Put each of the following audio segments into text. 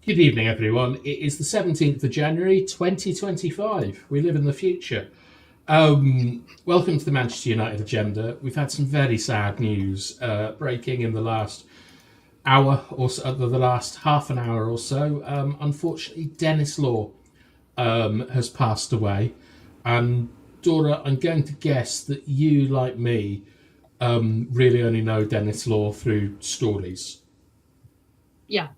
Good evening, everyone. It is the 17th of January, 2025. We live in the future. Welcome to the Manchester United Agenda. We've had some very sad news breaking in the last hour or so, the last half an hour or so. Unfortunately, Dennis Law has passed away. And Dora, I'm going to guess that you, like me, really only know Dennis Law through stories. Yeah.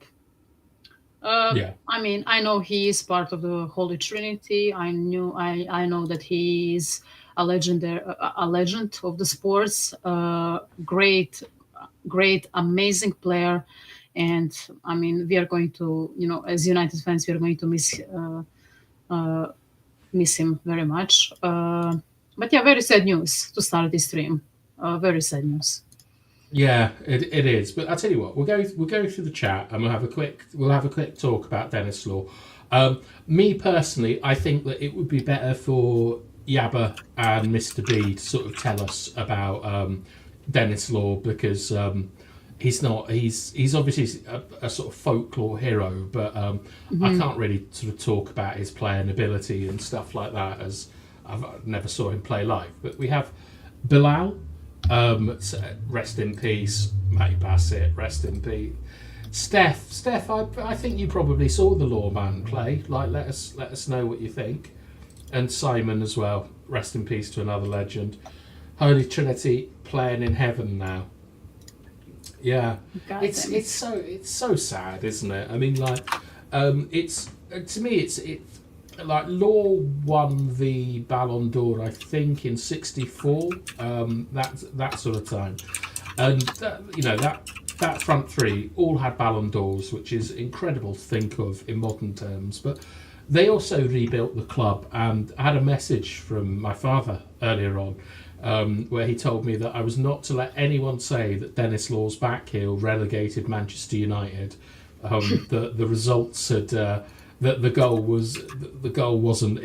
Yeah. I mean, I know he is part of the Holy Trinity. I know that he is a legend of the sports. Great, amazing player, and I mean, we are going to, as United fans, we are going to miss him very much. But yeah, very sad news to start this stream. Very sad news. Yeah, it is. But I'll tell you what, we'll go through the chat and we'll have a quick talk about Dennis Law. Me personally, I think that it would be better for Yabba and Mr. B to sort of tell us about Dennis Law because he's obviously a sort of folklore hero, but I can't really sort of talk about his playing ability and stuff like that as I've never saw him play live. But we have Bilal. Rest in peace, Matty Bassett. Rest in peace, Steph. I think you probably saw the Lawman play. Like, let us know what you think. And Simon as well. Rest in peace to another legend. Holy Trinity playing in heaven now. Yeah, it's so sad, isn't it? I mean, like, it's to me, it's like Law won the Ballon d'Or, I think, in '64. That sort of time, and that front three all had Ballon d'Ors, which is incredible to think of in modern terms. But they also rebuilt the club, and I had a message from my father earlier on, where he told me that I was not to let anyone say that Dennis Law's back heel relegated Manchester United. The results had. That the goal wasn't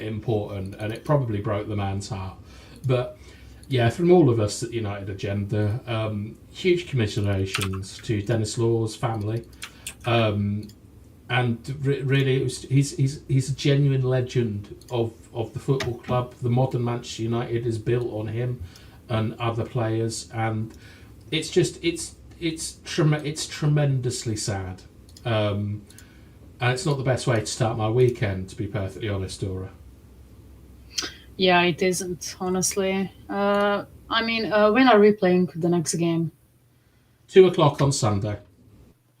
important, and it probably broke the man's heart. But yeah, from all of us at United Agenda, huge commiserations to Dennis Law's family, and really, he's a genuine legend of the football club. The modern Manchester United is built on him and other players, and it's tremendously sad. And it's not the best way to start my weekend, to be perfectly honest, Dora. Yeah, it isn't, honestly. I mean, when are we playing the next game? 2 o'clock on Sunday.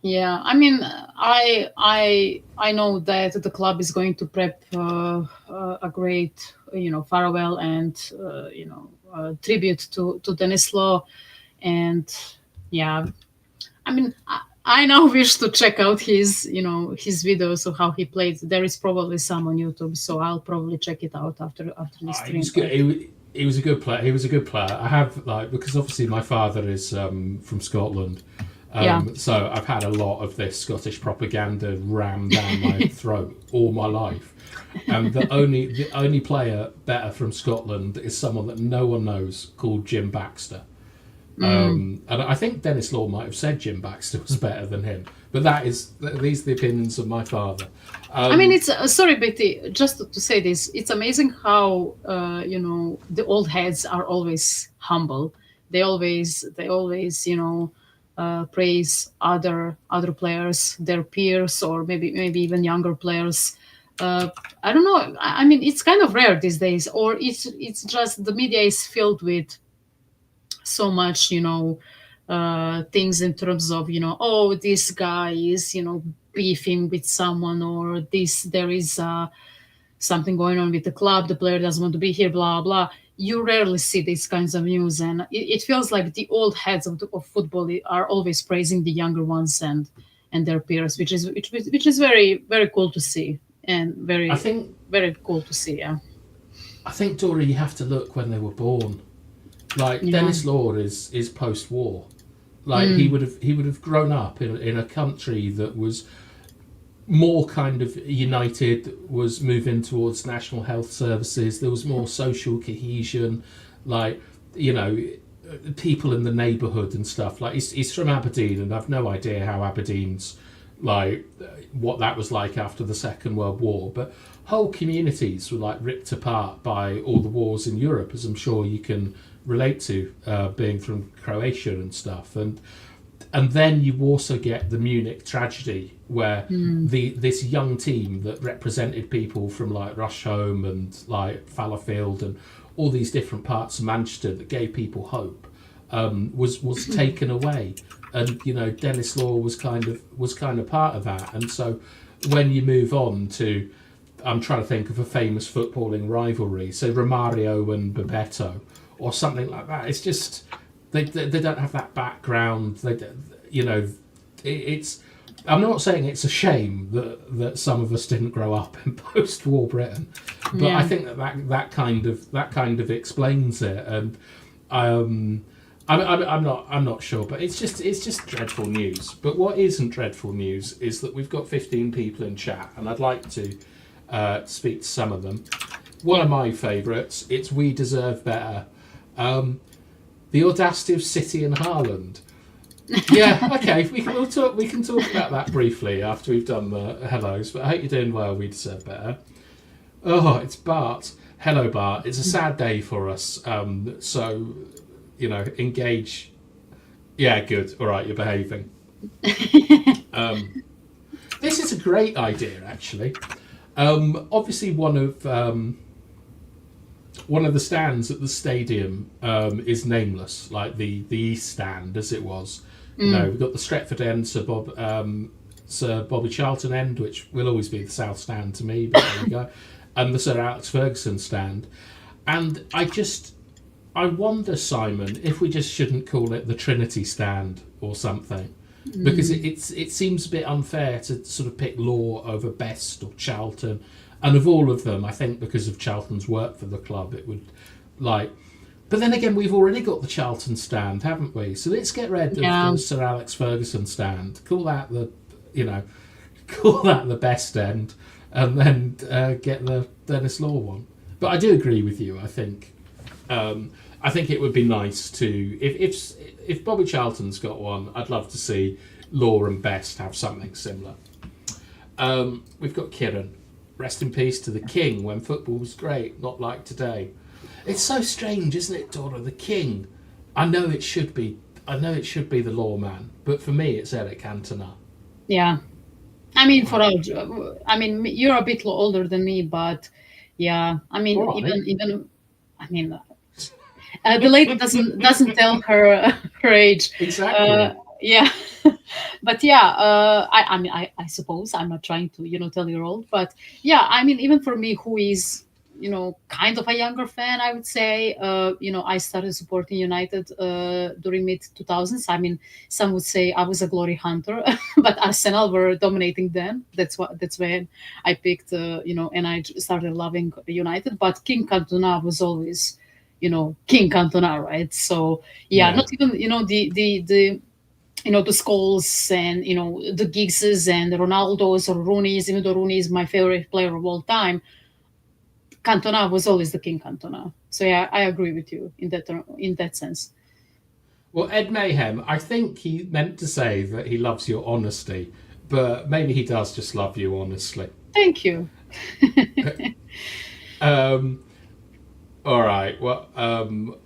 Yeah, I mean, I know that the club is going to prep a great, farewell and tribute to Denis Law, and yeah, I mean, I now wish to check out his videos of how he played. There is probably some on YouTube, so I'll probably check it out after this He stream. was good. He was a good player. He was a good player. I have because obviously my father is from Scotland, Yeah. so I've had a lot of this Scottish propaganda rammed down my throat all my life. And the only player better from Scotland is someone that no one knows called Jim Baxter. And I think Dennis Law might have said Jim Baxter was better than him, but these are the opinions of my father. I mean, it's sorry, Betty. Just to say this, it's amazing how the old heads are always humble. They always praise other players, their peers, or maybe even younger players. I don't know. I mean, it's kind of rare these days, or it's just the media is filled with so much things in terms of oh, this guy is beefing with someone, or this there is something going on with the club, the player doesn't want to be here, blah blah. You rarely see these kinds of news, and it feels like the old heads of football are always praising the younger ones and their peers, which is very, very cool to see, and I think very cool to see. Yeah. I think Dora, you have to look when they were born. Like Yeah. Dennis Law is post-war. Like he would have grown up in a country that was more kind of united, was moving towards national health services. There was more social cohesion, like people in the neighbourhood and stuff. Like he's from Aberdeen, and I've no idea how Aberdeen's like what that was like after the Second World War. But whole communities were like ripped apart by all the wars in Europe, as I'm sure you can relate to, being from Croatia and stuff. And then you also get the Munich tragedy, where this young team that represented people from like Rusholme and like Fallowfield and all these different parts of Manchester that gave people hope, was taken away. And Dennis Law was kind of part of that. And so when you move on to, I'm trying to think of a famous footballing rivalry, so Romario and Bebeto or something like that. It's just they don't have that background. It's. I'm not saying it's a shame that some of us didn't grow up in post-war Britain, but I think that kind of explains it. And I'm not sure, but it's just dreadful news. But what isn't dreadful news is that we've got 15 people in chat, and I'd like to speak to some of them. One of my favourites, it's We Deserve Better. The audacity of City and Haaland. Yeah, okay, we can talk about that briefly after we've done the hellos, but I hope you're doing well. We deserve better. Oh, it's Bart. Hello, Bart. It's a sad day for us. So, engage. Yeah, good. All right, you're behaving. This is a great idea, actually. Obviously, one of the stands at the stadium is nameless, like the East Stand, as it was. We've got the Stretford end, Sir Bobby Charlton end, which will always be the South Stand to me, but there we go, and the Sir Alex Ferguson stand. And I wonder, Simon, if we just shouldn't call it the Trinity Stand or something, because it seems a bit unfair to sort of pick Law over Best or Charlton. And of all of them, I think because of Charlton's work for the club, it would But then again, we've already got the Charlton stand, haven't we? So let's get rid of the Sir Alex Ferguson stand. Call that the Best end, and then get the Dennis Law one. But I do agree with you. I think it would be nice to if Bobby Charlton's got one. I'd love to see Law and Best have something similar. We've got Kieran. Rest in peace to the King when football was great, not like today. It's so strange, isn't it, Dora? The King. I know it should be the Lawman, but for me, it's Eric Cantona. Yeah, I mean, you're a bit older than me, but yeah, I mean, the lady doesn't tell her age. Exactly. Yeah, but yeah, I suppose I'm not trying to tell you're old, but yeah, I mean, even for me, who is kind of a younger fan, I would say, I started supporting United during mid 2000s. I mean, some would say I was a glory hunter, but Arsenal were dominating then. That's when I picked, and I started loving United. But King Cantona was always, King Cantona, right? So yeah. Not even the the Scholes and the Giggses and the Ronaldos or Rooney's, even though Rooney is my favorite player of all time. Cantona was always the King Cantona. So yeah, I agree with you in that sense. Well, Ed Mayhem, I think he meant to say that he loves your honesty, but maybe he does just love you honestly. Thank you. All right. Well,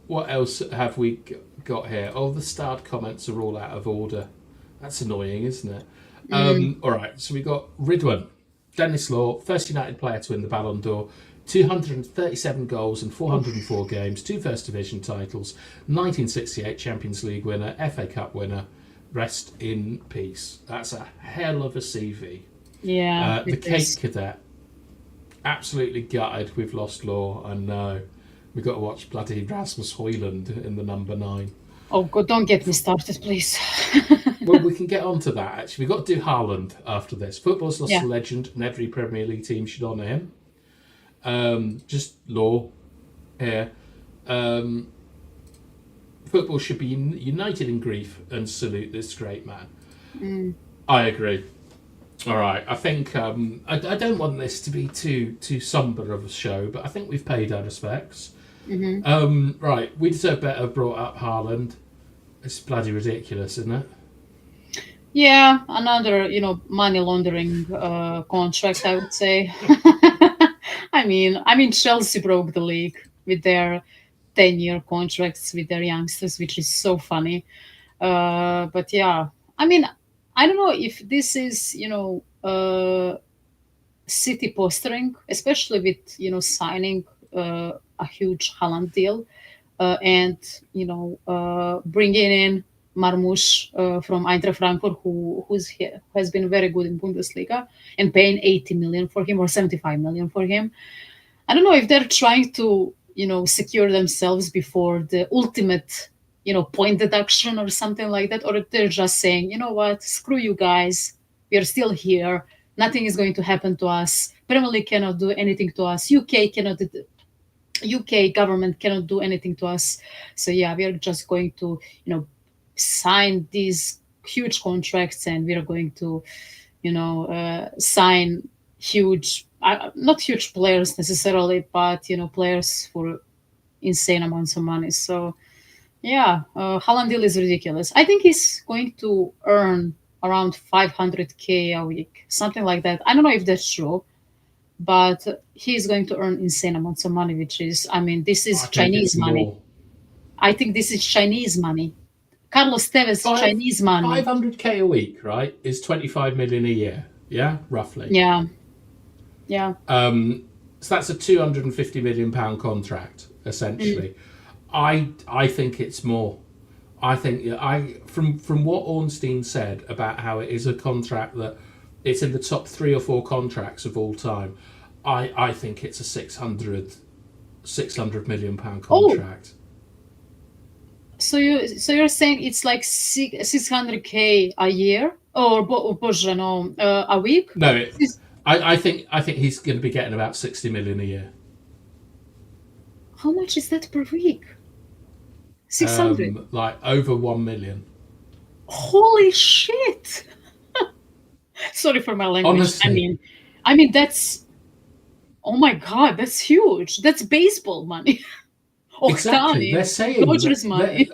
what else have we got here? Oh, the starred comments are all out of order. That's annoying, isn't it? All right. So we got Ridwan, Dennis Law, first United player to win the Ballon d'Or. 237 goals in 404 games, 2 First Division titles, 1968 Champions League winner, FA Cup winner. Rest in peace. That's a hell of a CV. Yeah. The Cape Cadet. Absolutely gutted we've lost Law. I know. We've got to watch bloody Rasmus Højlund in the number 9. Oh, God, don't get me started, please. Well, we can get on to that, actually. We've got to do Haaland after this. Football's lost a legend, and every Premier League team should honour him. Just Law here. Football should be united in grief and salute this great man. I agree. All right, I think I don't want this to be too somber of a show, but I think we've paid our respects. Right, We Deserve Better brought up Haaland. It's bloody ridiculous, isn't it? Yeah, another, money laundering contract, I would say. I mean, Chelsea broke the league with their 10-year contracts with their youngsters, which is so funny. But yeah, I mean, I don't know if this is, City posturing, especially with, signing a huge Haaland deal, and bringing in Marmoush from Eintracht Frankfurt, who has been very good in Bundesliga, and paying 80 million for him or 75 million for him. I don't know if they're trying to secure themselves before the ultimate point deduction or something like that, or if they're just saying, you know what, screw you guys, we are still here. Nothing is going to happen to us. Premier League cannot do anything to us. UK government cannot do anything to us. So yeah, we are just going to, sign these huge contracts, and we are going to, sign huge, not huge players necessarily, but players for insane amounts of money. So yeah, Haaland deal is ridiculous. I think he's going to earn around 500k a week, something like that. I don't know if that's true, but he's going to earn insane amounts of money, which is, I mean, this I is think it's Chinese money. more. I think this is Chinese money. Carlos Tevez, Five Chinese money. 500k a week, right, is 25 million a year. Yeah, roughly. Yeah, yeah. So that's a 250 million pound contract, Mm. essentially. I think it's more. I think, yeah, I from what Ornstein said about how it is a contract that it's in the top 3 or 4 contracts of all time. I think it's a 600 million pound Oh, contract. so you're saying it's like 600k a year, or boże, no, a week? No, Six- I think he's going to be getting about 60 million a year. How much is that per week? 600. Like over 1 million. Holy shit! Sorry for my language. I Honestly, mean, I mean that's oh my god, that's huge. That's baseball money. exactly. Ohtani, They're saying Dodgers that money.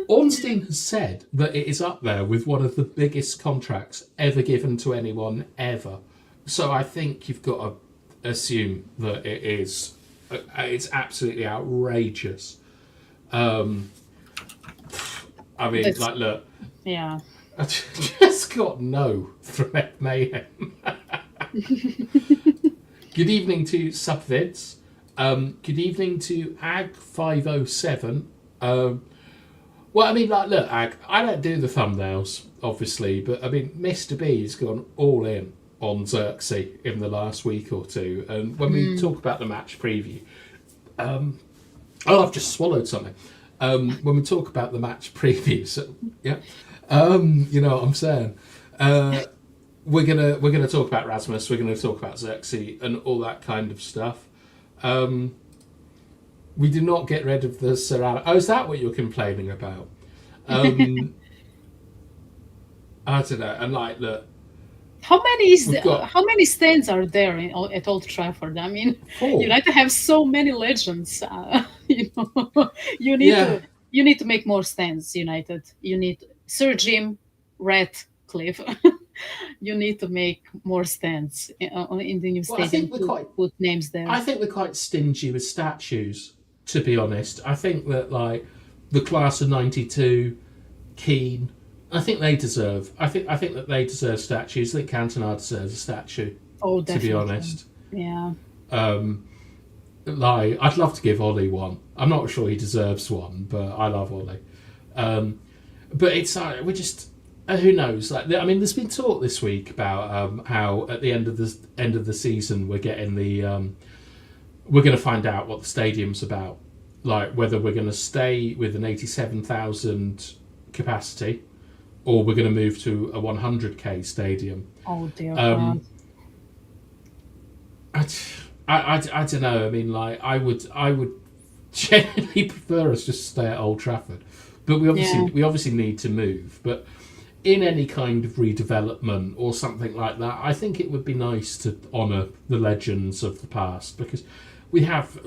Ornstein has said that it is up there with one of the biggest contracts ever given to anyone ever. So I think you've got to assume that it is. It's absolutely outrageous. Um, I mean, That's like, look, yeah. I just got no from Ed Mayhem. Good evening to Subvids. Good evening to Ag507. Well, I mean, like, look, Ag, I don't do the thumbnails, obviously, but I mean, Mr. B has gone all in on Xerxes in the last week or two. And when we Mm. talk about the match preview, oh, I've just swallowed something. When we talk about the match preview, so, yeah, you know what I'm saying. We're gonna talk about Rasmus. We're gonna talk about Xerxes and all that kind of stuff. We do not get rid of the ceramic. Oh, is that what you're complaining about? Um, I don't know. And like, look, we've got How many stands are there at Old Trafford? I mean, 4. United have so many legends. You need Yeah, to make more stands. United, you need Sir Jim Ratcliffe. You need to make more stands in the new well, I stadium think we're to quite. put names there. I think we're quite stingy with statues. To be honest, I think that like the class of '92, Keane. I think they deserve. I think that they deserve statues. I think Cantona deserves a statue. Oh, To be definitely. honest, Yeah. like I'd love to give Ollie one. I'm not sure he deserves one, but I love Ollie. Um, but it's we're just who knows? Like I mean, there's been talk this week about how at the end of the season we're going to find out what the stadium's about, like whether we're going to stay with an 87,000 capacity or we're going to move to a 100k stadium. Oh dear God. Um, I, I don't know. I mean, like I would genuinely prefer us just stay at Old Trafford, but we obviously Yeah. we obviously need to move. But in any kind of redevelopment or something like that, I think it would be nice to honour the legends of the past because we have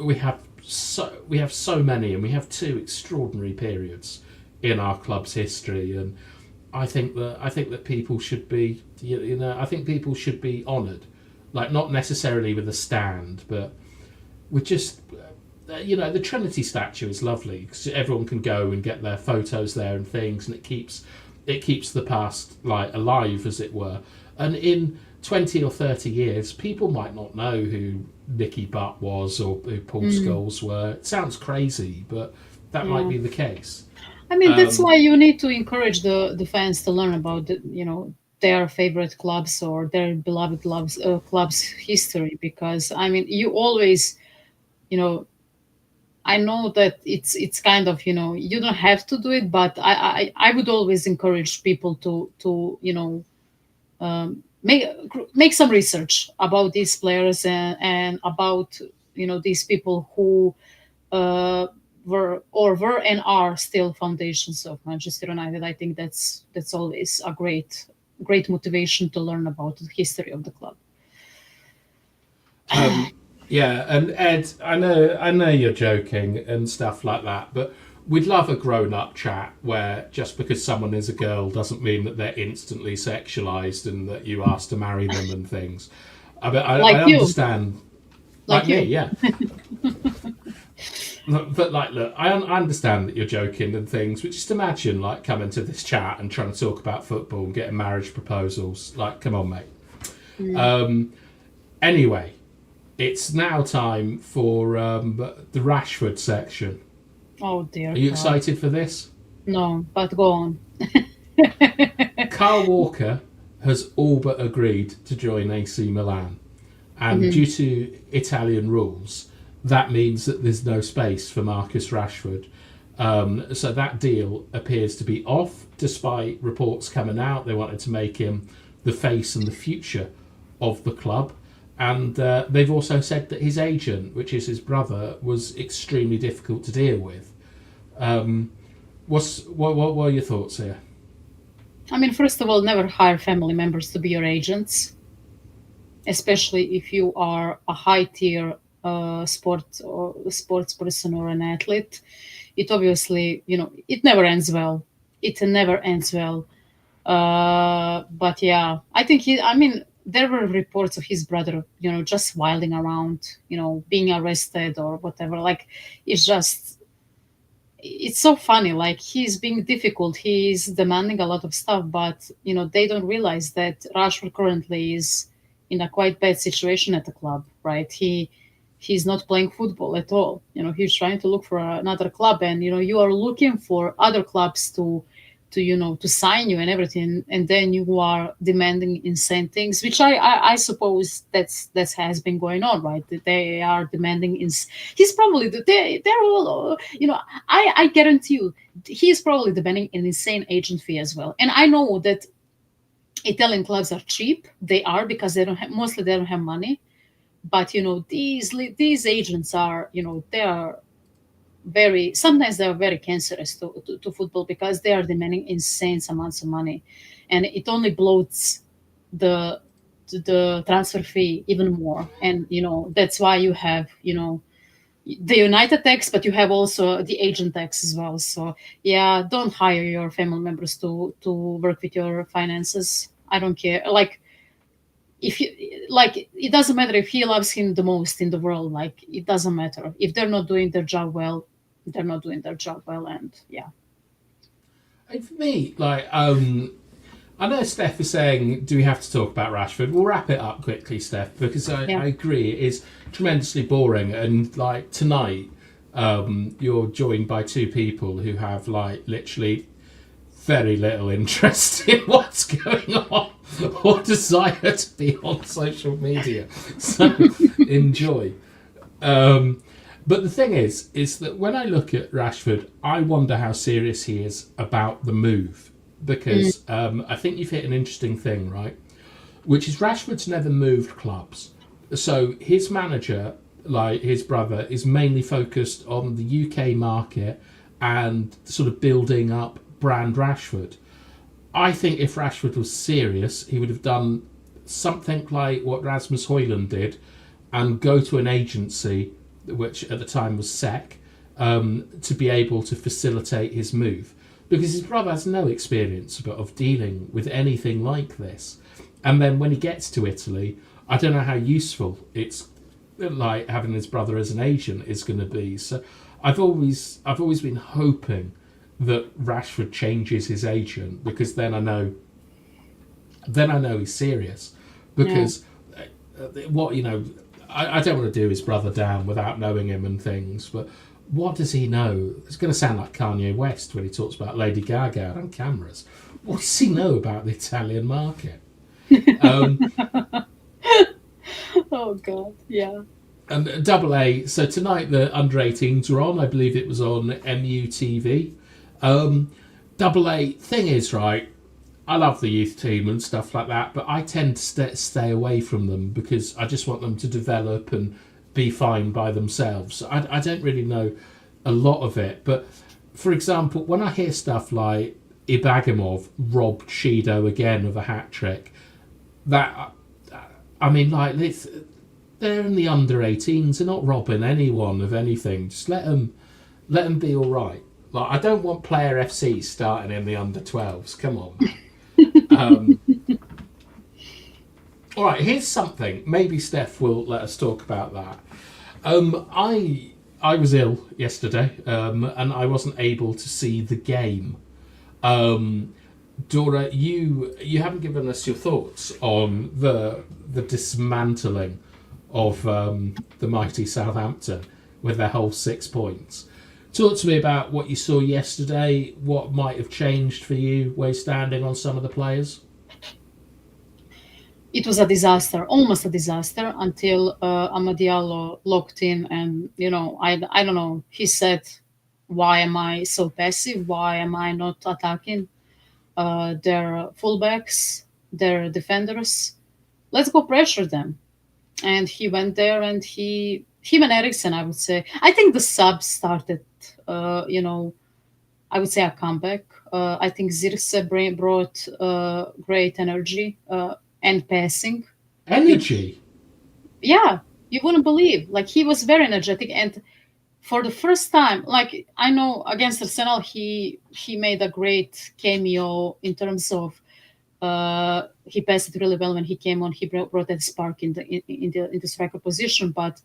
so many, and we have two extraordinary periods in our club's history, and I think that people should be, I think people should be honoured, like not necessarily with a stand, but with just, the Trinity statue is lovely because everyone can go and get their photos there and things, and it keeps the past like alive, as it were. And in 20 or 30 years, people might not know who Nicky Butt was or who Paul Scholes were. It sounds crazy, but that might be the case. I mean, that's why you need to encourage the fans to learn about their favorite clubs or their beloved clubs history, because I mean, you always, I know that it's kind of, you don't have to do it, but I would always encourage people to make some research about these players and about these people who were and are still foundations of Manchester United. I think that's always a great motivation to learn about the history of the club. Yeah, and Ed, I know you're joking and stuff like that, but we'd love a grown-up chat where just because someone is a girl doesn't mean that they're instantly sexualized and that you ask to marry them and things. I understand. Like me, yeah. But look, I understand that you're joking and things, but just imagine like coming to this chat and trying to talk about football and getting marriage proposals. Like, come on, mate. Anyway, it's now time for the Rashford section. Oh dear. Are you excited for this? No, but go on. Kyle Walker has all but agreed to join AC Milan, and due to Italian rules, that means that there's no space for Marcus Rashford. So that deal appears to be off, despite reports coming out. They wanted to make him the face and the future of the club. And they've also said that his agent, which is his brother, was extremely difficult to deal with. What are your thoughts here? I mean, first of all, never hire family members to be your agents, especially if you are a high-tier sports person or an athlete. It obviously, it never ends well. It never ends well. But yeah, I think there were reports of his brother, just wilding around, being arrested or whatever. Like, it's so funny. Like, he's being difficult. He's demanding a lot of stuff, but, they don't realize that Rashford currently is in a quite bad situation at the club, right? He's not playing football at all. He's trying to look for another club, and, you are looking for other clubs to sign you and everything, and then you are demanding insane things, which I suppose that has been going on, right? That they are demanding he's probably they're all I guarantee you he's probably demanding an insane agent fee as well. And I know that Italian clubs are cheap. They are, because they don't have money, but these agents are they are sometimes they are very cancerous to football, because they are demanding insane amounts of money, and it only bloats the transfer fee even more. And that's why you have the United tax, but you have also the agent tax as well. So yeah, don't hire your family members to work with your finances. I don't care. Like, if you like, it doesn't matter if he loves him the most in the world. Like, it doesn't matter if they're not doing their job well. They're not doing their job well, and yeah. And for me, like, I know Steph is saying, do we have to talk about Rashford? We'll wrap it up quickly, Steph, because I agree it is tremendously boring. And like tonight, you're joined by two people who have like literally very little interest in what's going on or desire to be on social media. So enjoy. But the thing is that when I look at Rashford, I wonder how serious he is about the move. Because I think you've hit an interesting thing, right? Which is Rashford's never moved clubs. So his manager, like his brother, is mainly focused on the UK market and sort of building up brand Rashford. I think if Rashford was serious, he would have done something like what Rasmus Højlund did and go to an agency, which at the time was SEC, to be able to facilitate his move. because his brother has no experience of dealing with anything like this. And then when he gets to Italy, I don't know how useful it's like having his brother as an agent is going to be. So I've always been hoping that Rashford changes his agent, because then I know he's serious. Because what I don't want to do his brother down without knowing him and things, but what does he know? It's going to sound like Kanye West when he talks about Lady Gaga on cameras. What does he know about the Italian market? Oh God, yeah. And Double A. So tonight the under-18s were on. I believe it was on MUTV. Double A. Thing is, right, I love the youth team and stuff like that, but I tend to stay away from them because I just want them to develop and be fine by themselves. I don't really know a lot of it, but for example, when I hear stuff like Ibagimov robbed Shido again of a hat-trick, that, I mean, like, they're in the under-18s. They're not robbing anyone of anything. Just let them be all right. Like, I don't want Player FC starting in the under-12s. Come on, man. All right, here's something. Maybe Steph will let us talk about that. I was ill yesterday, and I wasn't able to see the game. Dora, you haven't given us your thoughts on the dismantling of the mighty Southampton with their whole 6 points. Talk to me about what you saw yesterday, what might have changed for you, where you're standing on some of the players. It was a disaster, almost a disaster, until Diallo locked in, and I don't know. He said, "Why am I so passive? Why am I not attacking their fullbacks, their defenders? Let's go pressure them." And he went there, and him and Eriksen, I would say. I think the subs started, I would say a comeback. I think Zirkzee brought great energy and passing. Energy? Yeah, you wouldn't believe. Like, he was very energetic, and for the first time, like, I know against Arsenal, he made a great cameo in terms of he passed it really well when he came on. He brought that spark in the striker position. But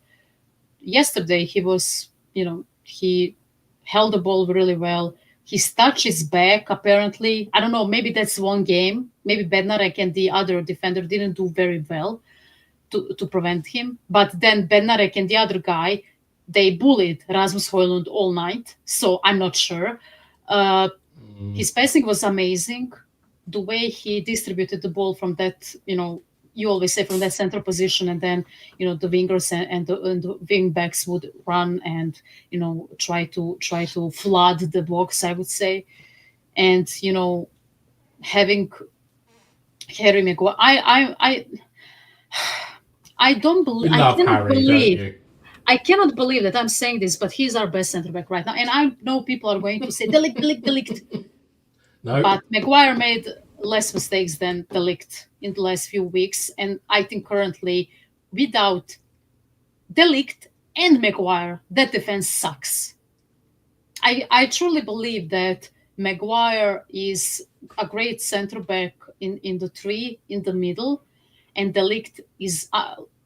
yesterday he was, he held the ball really well. His touch is back, apparently. I don't know, maybe that's one game. Maybe Bednarek and the other defender didn't do very well to prevent him. But then Bednarek and the other guy, they bullied Rasmus Højlund all night. So I'm not sure. His passing was amazing. The way he distributed the ball from that, you always say from that central position, and then the wingers and the wing backs would run and try to flood the box, I would say. And having Harry Maguire, I don't believe. You love Harry, don't you? I cannot believe that I'm saying this, but he's our best centre back right now. And I know people are going to say De Ligt. No. But Maguire made less mistakes than De Ligt in the last few weeks. And I think currently, without De Ligt and Maguire, that defense sucks. I truly believe that Maguire is a great centre back in the three, in the middle. And De Ligt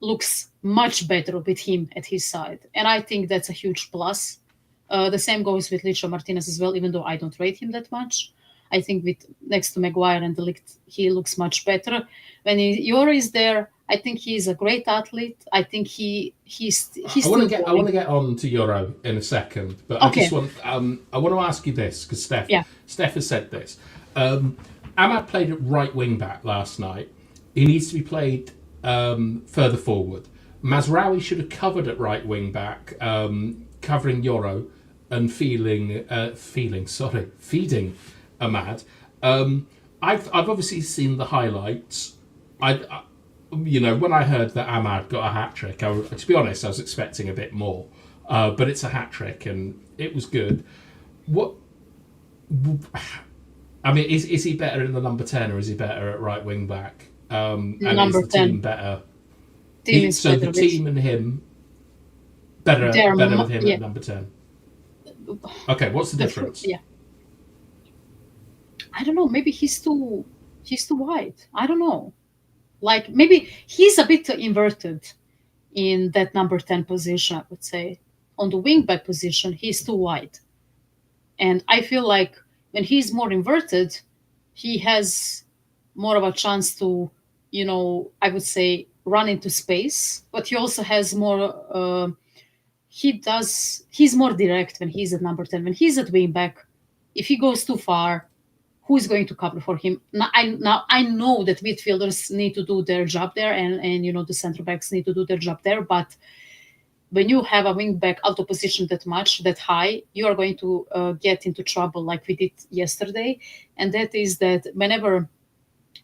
looks much better with him at his side. And I think that's a huge plus. The same goes with Licho Martinez as well, even though I don't rate him that much. I think with next to Maguire and De Ligt, he looks much better. When Jora is there, I think he's a great athlete. I think he's I want to get on to Jora in a second, but okay. I want to ask you this, because Steph has said this. Ahmad played at right wing back last night. He needs to be played further forward. Mazraoui should have covered at right wing back, covering Jora and feeding Ahmad. I've obviously seen the highlights. When I heard that Ahmad got a hat trick, to be honest, I was expecting a bit more. But it's a hat trick, and it was good. Is he better in the number 10, or is he better at right wing back? And number is the 10. team better? So the team and him better with him at number 10. Okay, what's the difference? I don't know. Maybe he's too wide. I don't know. Like maybe he's a bit inverted in that number 10 position. I would say on the wing back position, he's too wide, and I feel like when he's more inverted, he has more of a chance to, I would say run into space. But he also has more. He's more direct when he's at number 10. When he's at wing back, if he goes too far, who is going to cover for him? Now I know that midfielders need to do their job there, and the center backs need to do their job there. But when you have a wing back out of position that much, that high, you are going to get into trouble like we did yesterday. And that is that whenever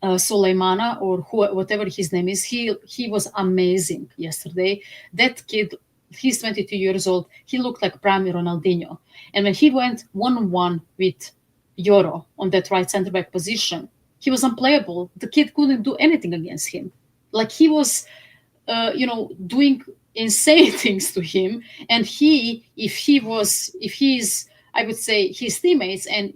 Suleimana or whatever his name is, he was amazing yesterday. That kid, he's 22 years old. He looked like prime Ronaldinho. And when he went 1-on-1 with Yoro on that right center back position, he was unplayable. The kid couldn't do anything against him. Like he was, doing insane things to him. And if he's, I would say, his teammates, and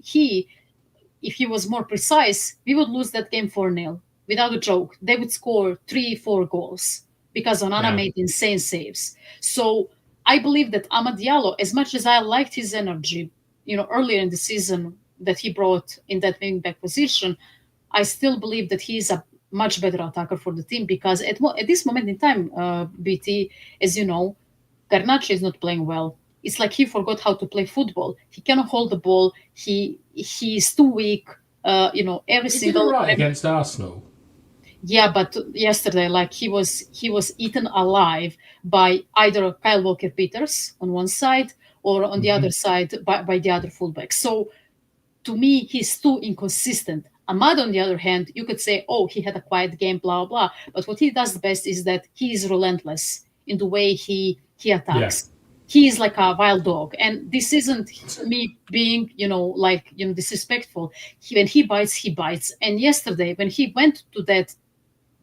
if he was more precise, we would lose that game 4-0 without a joke. They would score 3-4 goals because Onana Yeah. made insane saves. So I believe that Amad Diallo, as much as I liked his energy, earlier in the season that he brought in that wing back position, I still believe that he's a much better attacker for the team because at this moment in time, BT, as you know, Garnacho is not playing well. It's like he forgot how to play football. He cannot hold the ball. He's too weak. Every He did all single right against Arsenal. yeah, but yesterday, like he was eaten alive by either Kyle Walker-Peters on one side or on the other side by the other fullback. So to me, he's too inconsistent. Ahmad, on the other hand, you could say, oh, he had a quiet game, blah, blah. But what he does best is that he is relentless in the way he Yeah. attacks. He is like a wild dog. And this isn't me being, disrespectful. When he bites, he bites. And yesterday, when he went to that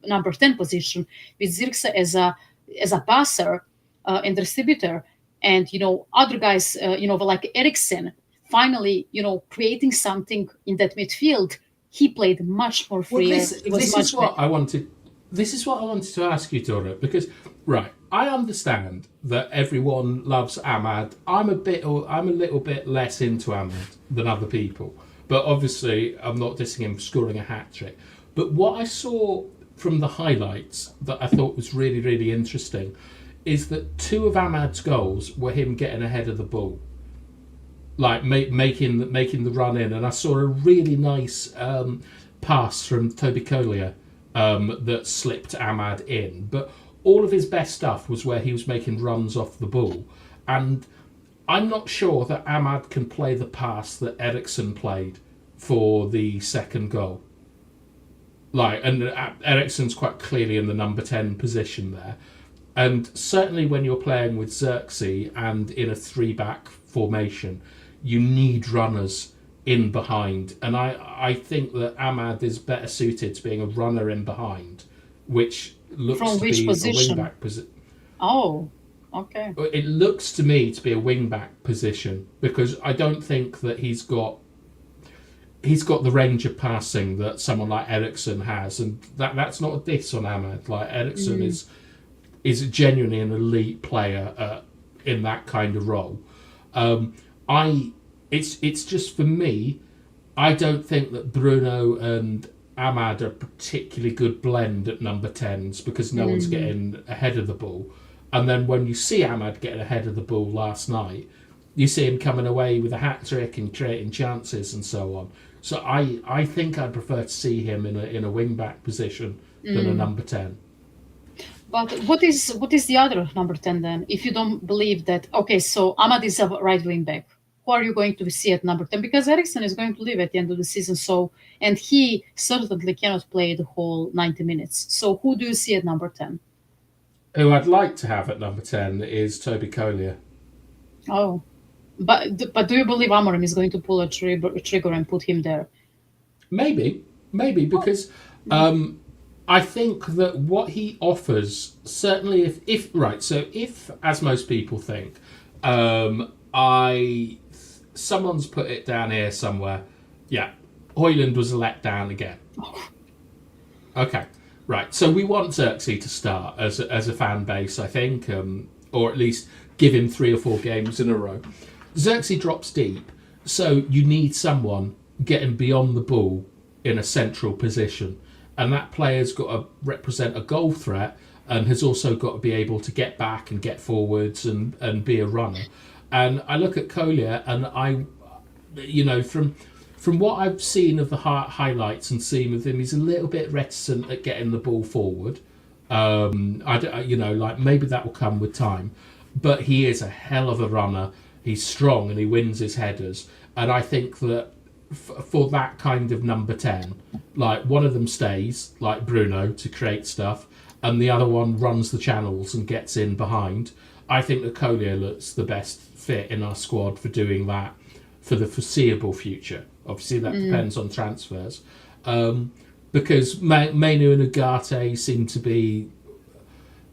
number 10 position with Zirkse as a passer and distributor, and other guys, like Eriksen, finally, creating something in that midfield, he played much more Well, freer. this He was this is much what better. I wanted. This is what I wanted to ask you, Dora, because right, I understand that everyone loves Ahmad. I'm a little bit less into Ahmad than other people, but obviously I'm not dissing him for scoring a hat trick. But what I saw from the highlights that I thought was really, really interesting is that two of Ahmad's goals were him getting ahead of the ball, like making the run in, and I saw a really nice pass from Toby Collier that slipped Ahmad in. But all of his best stuff was where he was making runs off the ball, and I'm not sure that Ahmad can play the pass that Eriksen played for the second goal. And Eriksen's quite clearly in the number 10 position there. And certainly when you're playing with Xerxes and in a three-back formation, you need runners in behind. And I think that Ahmad is better suited to being a runner in behind, which looks From to which be a position? wing-back position. Oh, okay. It looks to me to be a wing-back position because I don't think that he's got the range of passing that someone like Eriksen has, and that's not a diss on Ahmad. Like Eriksen is genuinely an elite player in that kind of role. It's just for me, I don't think that Bruno and Ahmad are a particularly good blend at number 10s because no one's getting ahead of the ball. And then when you see Ahmad getting ahead of the ball last night, you see him coming away with a hat trick and creating chances and so on. So I think I'd prefer to see him in a wing back position than a number 10. But what is the other number 10 then? If you don't believe that, okay, so Ahmad is a right wing back. Who are you going to see at number 10? Because Eriksen is going to leave at the end of the season, and he certainly cannot play the whole 90 minutes. So who do you see at number 10? Who I'd like to have at number 10 is Toby Collier. Oh, but do you believe Amorim is going to pull a trigger and put him there? Maybe because I think that what he offers, certainly if right, so if as most people think, someone's put it down here somewhere. Yeah, Højlund was a letdown again. Okay, right. So we want Xerxes to start as a fan base, I think, or at least give him 3 or 4 games in a row. Xerxes drops deep, so you need someone getting beyond the ball in a central position, and that player's got to represent a goal threat and has also got to be able to get back and get forwards and be a runner. And I look at Collier, and from what I've seen of the highlights and seen with him, he's a little bit reticent at getting the ball forward. Maybe that will come with time, but he is a hell of a runner. He's strong and he wins his headers. And I think that for that kind of number 10, like one of them stays, like Bruno, to create stuff, and the other one runs the channels and gets in behind. I think that Collier looks the best fit in our squad for doing that for the foreseeable future. Obviously, that depends on transfers. Because Mainu and Ugarte seem to be,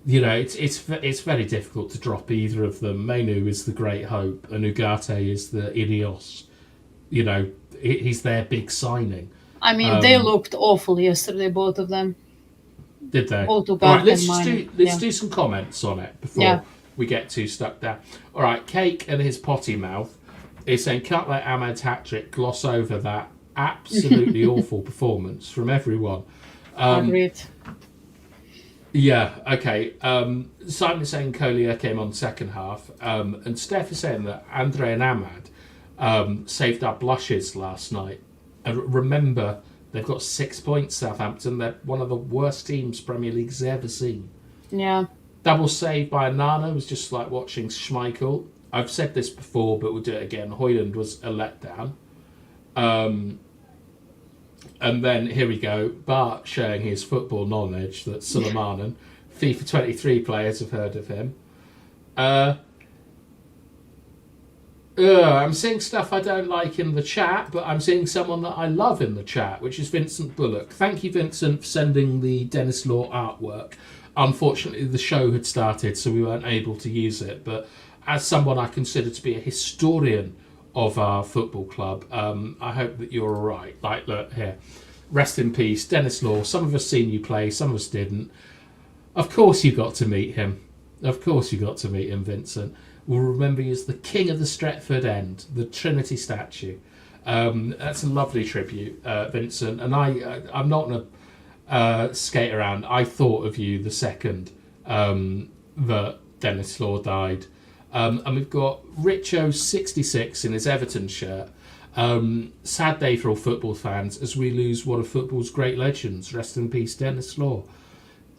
it's very difficult to drop either of them. Mainu is the great hope, and Ugarte is the Ineos. He's their big signing. I mean, they looked awful yesterday, both of them. Did they? Both Ugarte All right, let's and do some comments on it before we get too stuck down. All right, Cake and his potty mouth is saying, can't let Ahmed's hat-trick gloss over that absolutely awful performance from everyone. Agreed. Yeah, okay. Simon is saying Collier came on second half, and Steph is saying that Andre and Ahmad saved our blushes last night. And remember, they've got 6 points, Southampton. They're one of the worst teams Premier League's ever seen. Yeah. Double save by Nana was just like watching Schmeichel. I've said this before, but we'll do it again. Højlund was a letdown. And then, here we go, Bart showing his football knowledge that Sulaimanen, FIFA 23 players have heard of him. I'm seeing stuff I don't like in the chat, but I'm seeing someone that I love in the chat, which is Vincent Bullock. Thank you, Vincent, for sending the Dennis Law artwork. Unfortunately, the show had started, so we weren't able to use it, but as someone I consider to be a historian of our football club, I hope that you're all right. Like, look, here. Rest in peace, Dennis Law. Some of us seen you play, some of us didn't. Of course you got to meet him. Vincent. We'll remember you as the king of the Stretford End, the Trinity statue. That's a lovely tribute, Vincent. And I'm not going to skate around. I thought of you the second that Dennis Law died. And we've got Richo66 in his Everton shirt. Sad day for all football fans as we lose one of football's great legends. Rest in peace, Dennis Law.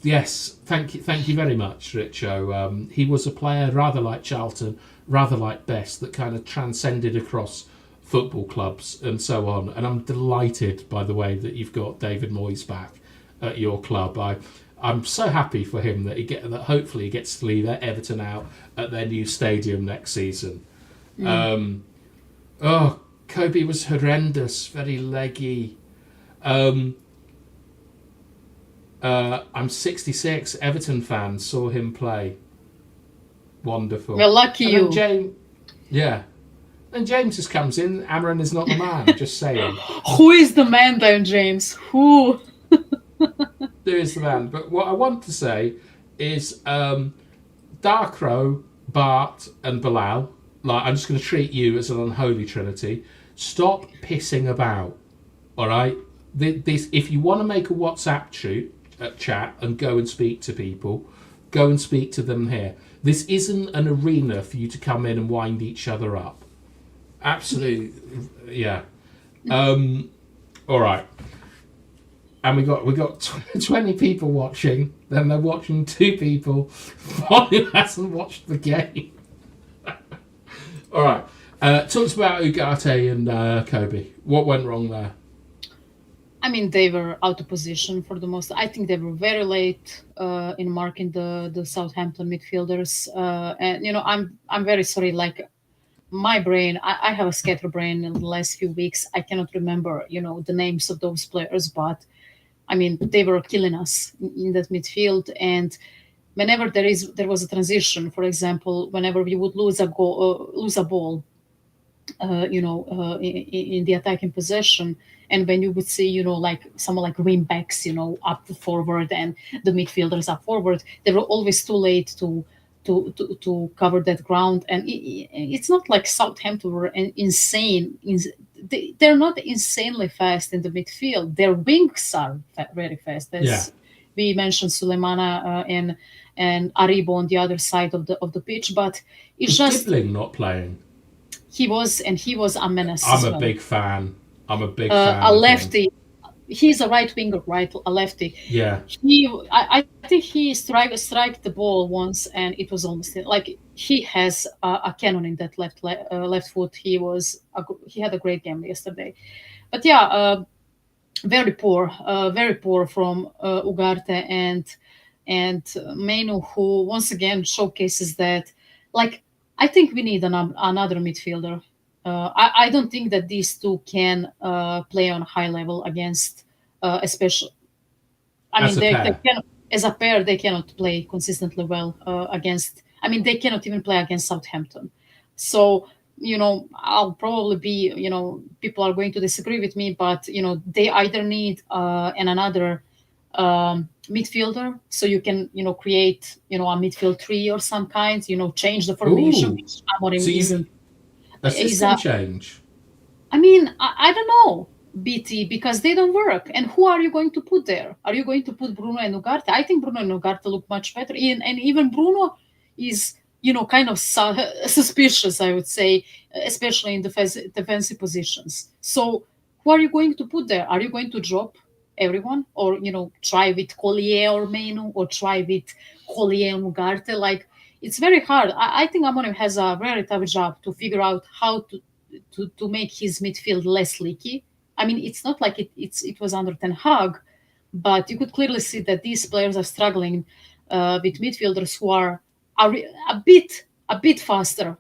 Yes, thank you very much, Richo. He was a player rather like Charlton, rather like Best, that kind of transcended across football clubs and so on. And I'm delighted by the way that you've got David Moyes back at your club. I'm so happy for him that hopefully he gets to leave Everton out at their new stadium next season. Kobe was horrendous, very leggy. I'm 66, Everton fan, saw him play. Wonderful. We're lucky you. James, yeah. Then James just comes in, Amaran is not the man, just saying. Who is the man then, James? Who? There is the man. But what I want to say is Darkrow, Bart and Bilal, like, I'm just going to treat you as an unholy trinity. Stop pissing about, all right? If you want to make a WhatsApp chat and go and speak to people, go and speak to them here. This isn't an arena for you to come in and wind each other up. Absolutely, yeah. All right. And we got 20 people watching. Then they're watching 2 people. One who hasn't watched the game. All right. Talks about Ugarte and Kobe. What went wrong there? I mean, they were out of position for the most. I think they were very late in marking the Southampton midfielders. And I'm very sorry. Like, my brain, I have a scatterbrain in the last few weeks. I cannot remember, the names of those players, but I mean, they were killing us in that midfield. And whenever there was a transition, for example, whenever we would lose a ball, in the attacking possession. And when you would see, like someone like wing backs, up forward and the midfielders up forward, they were always too late to cover that ground. And it's not like Southampton were insane. They're not insanely fast in the midfield. Their wings are very fast, Yeah. as we mentioned, Sulemana and Aribo on the other side of the pitch. But it's Is just Gibling not playing? he was a menace I'm as a well. big fan. I'm a big A fan of him. lefty. He's a right winger, right? A lefty. Yeah. I think he strike the ball once, and it was almost like he has a cannon in that left foot. He had a great game yesterday, but yeah, very poor from Ugarte and Menu, who once again showcases that. Like, I think we need another midfielder. I don't think that these two can play on a high level against, especially. I As mean, a they pair. cannot, as a pair, they cannot play consistently well against. I mean, they cannot even play against Southampton. So, I'll probably be, people are going to disagree with me, but they either need another midfielder, so you can, create, a midfield three or some kind, change the formation, Ooh. which So Amorim you isn't. a Is system a change. I mean, I don't know, BT, because they don't work. And who are you going to put there? Are you going to put Bruno and Ugarte? I think Bruno and Ugarte look much better. And even Bruno is, kind of suspicious, I would say, especially in defensive positions. So who are you going to put there? Are you going to drop everyone? Or, try with Collier or Menu, or try with Collier and Ugarte? Like, it's very hard. I think Amorim has a very tough job to figure out how to make his midfield less leaky. I mean, it's not like it was under Ten Hag, but you could clearly see that these players are struggling with midfielders who are a bit faster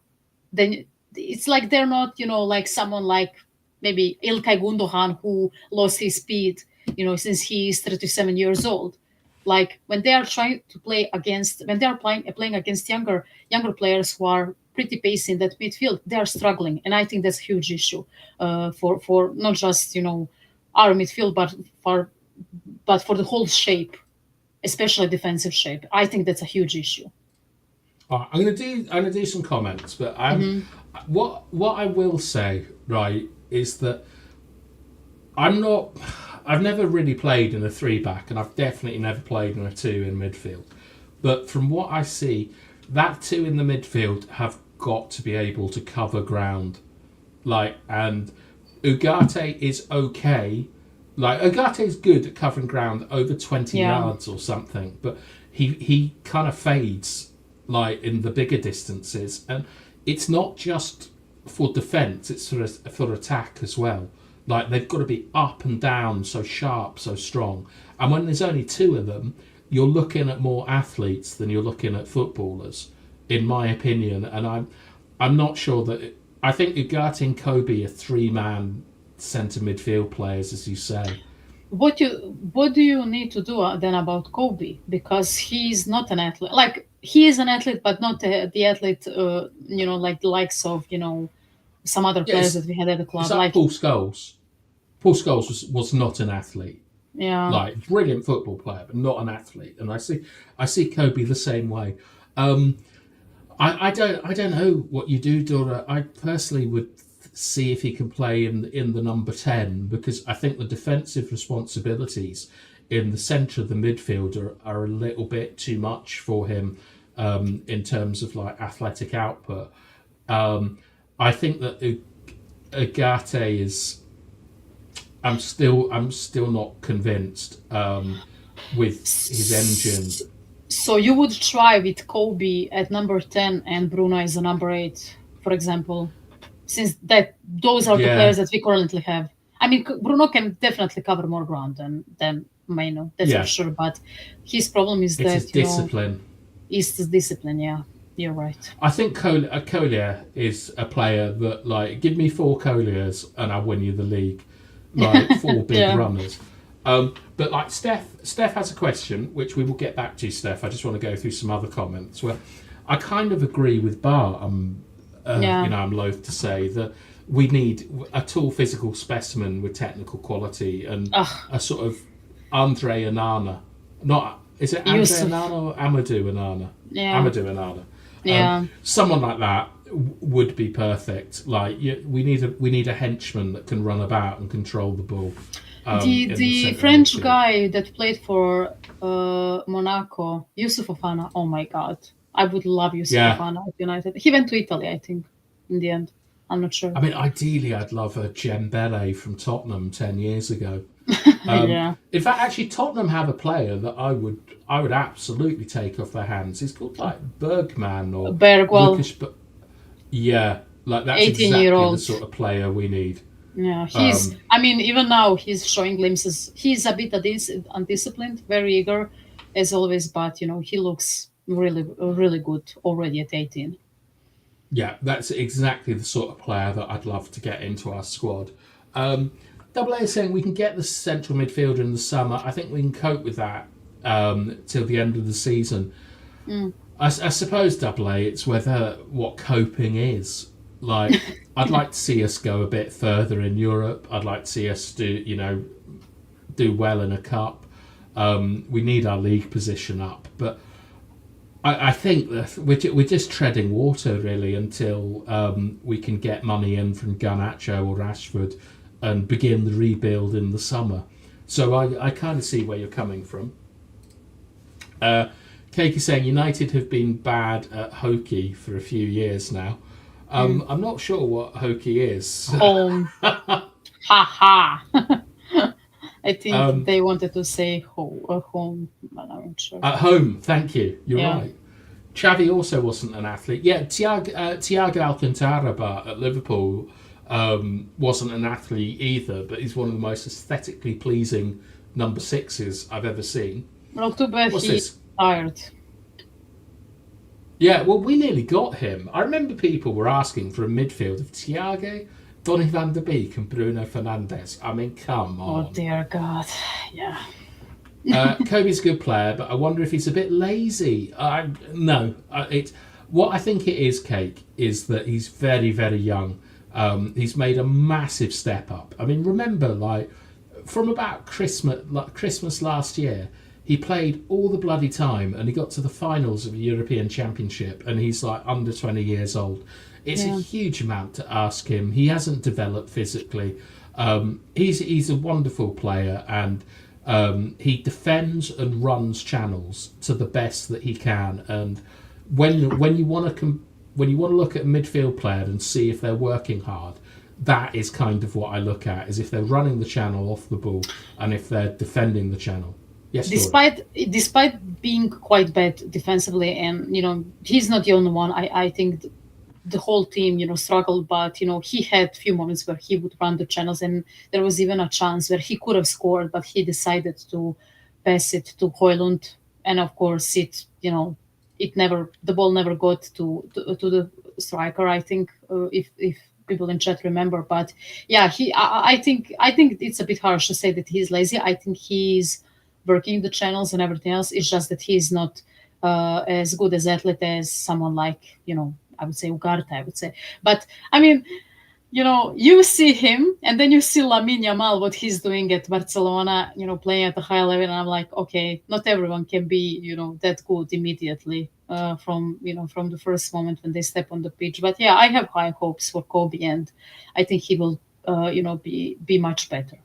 than. It's like they're not, like someone like maybe Ilkay Gundogan, who lost his speed, since he is 37 years old. Like, when they are trying to play against, when they are playing against younger players who are pretty pacey in that midfield, they are struggling, and I think that's a huge issue for not just our midfield, but for the whole shape, especially defensive shape. I think that's a huge issue. All right, I'm gonna do some comments, but Hmm. what I will say, right, is that I'm not. I've never really played in a three back, and I've definitely never played in a two in midfield. But from what I see, that two in the midfield have got to be able to cover ground. Like, and Ugarte is okay. Like, Ugarte is good at covering ground over 20 Yeah, yards or something, but he kind of fades like in the bigger distances, and it's not just for defence; it's for attack as well. Like, they've got to be up and down, so sharp, so strong. And when there's only two of them, you're looking at more athletes than you're looking at footballers, in my opinion. And I'm not sure that. I think Ugarte and Kobe are three-man centre midfield players, as you say. what do you need to do then about Kobe, because he's not an athlete. Like, he is an athlete, but not the athlete, like the likes of some other Yeah, players that we had at the it's club. like Like, Paul Scholes. Paul Scholes was not an athlete. yeah, Like, brilliant football player, but not an athlete. And I see Kobe the same way. Um, I don't know what you do, Dora. I personally would see if he can play in the number 10, because I think the defensive responsibilities in the centre of the midfield are a little bit too much for him, in terms of like athletic output. Um, I think that Ugarte is. I'm still not convinced, with his engine. so you would try with Kobe at number 10 and Bruno as a number 8, for example, since that those are the Yeah, players that we currently have. I mean, Bruno can definitely cover more ground than Maino, that's for yeah. sure. But his problem is It's his that discipline. is the discipline. Yeah, you're right. I think Collier is a player that, like, give me four Colliers and I'll win you the league. Like, four big Yeah, runners. But like Steph has a question, which we will get back to. Steph, I just want to go through some other comments. Where I kind of agree with Bar. yeah, I'm loath to say that we need a tall physical specimen with technical quality and Ugh, a sort of Andre Anana. Not is it Andre Yusuf. Anana or Amadou Anana? Yeah, Amadou Anana. yeah. Someone like that would be perfect. Like we need a henchman that can run about and control the ball in the The centre of French midfield. guy that played for Monaco, Yusuf Fofana. Oh my God, I would love Yusuf Yeah, Fofana at United. He went to Italy, I think, in the end. I'm not sure. I mean, ideally, I'd love a Dembele from Tottenham 10 years ago. Yeah, In fact, actually, Tottenham have a player that I would absolutely take off their hands. He's called like Bergman or Bergwell, Lucas. But yeah, like that's 18-year exactly the old. sort of player we need. Yeah, he's. Um, I mean, even now he's showing glimpses. He's a bit undisciplined, very eager, as always. But he looks really, really good already at 18. yeah, that's exactly the sort of player that I'd love to get into our squad. Um, Double A is saying we can get the central midfielder in the summer. I think we can cope with that till the end of the season. Mm. I suppose Double A, it's whether what coping is. Like, I'd like to see us go a bit further in Europe. I'd like to see us do well in a cup. We need our league position up, but I think that we're just treading water really until we can get money in from Garnacho or Rashford and begin the rebuild in the summer. So I kind of see where you're coming from. Cake is saying United have been bad at hokey for a few years now. Mm. I'm not sure what hokey is. Home, ha ha. I think um, they wanted to say home, but I'm not sure. at home, thank you. You're Yeah. right. Xavi also wasn't an athlete. Yeah, Thiago Alcantara at Liverpool wasn't an athlete either, but he's one of the most aesthetically pleasing number sixes I've ever seen. Well, too bad What's he's this? tired. Yeah, well, we nearly got him. I remember people were asking for a midfield of Thiago, Donny van der Beek, and Bruno Fernandes. I mean, come Oh on. dear God. Yeah. Kobe's a good player, but I wonder if he's a bit lazy. No, it's what I think it is. Cake is that he's very, very young. He's made a massive step up. I mean, remember, like from about Christmas last year, he played all the bloody time, and he got to the finals of a European Championship, and he's like under 20 years old. It's a Yeah. huge amount to ask him. He hasn't developed physically. He's a wonderful player, and he defends and runs channels to the best that he can. And when you want to look at a midfield player and see if they're working hard, that is kind of what I look at: is if they're running the channel off the ball and if they're defending the channel. Yes, Dora. Despite being quite bad defensively, and he's not the only one. I think the whole team struggled, but he had few moments where he would run the channels, and there was even a chance where he could have scored, but he decided to pass it to Hoylund, and of course the ball never got to the striker. I think if people in chat remember, but yeah, I think it's a bit harsh to say that he's lazy. I think he's working the channels and everything else. It's just that he's not as good as athlete as someone like I would say Ugarte. I would say, but I mean, you see him, and then you see Lamine Yamal, what he's doing at Barcelona, playing at a high level, and I'm like, okay, not everyone can be, that good immediately from the first moment when they step on the pitch. But yeah, I have high hopes for Kobe, and I think he will, be much better.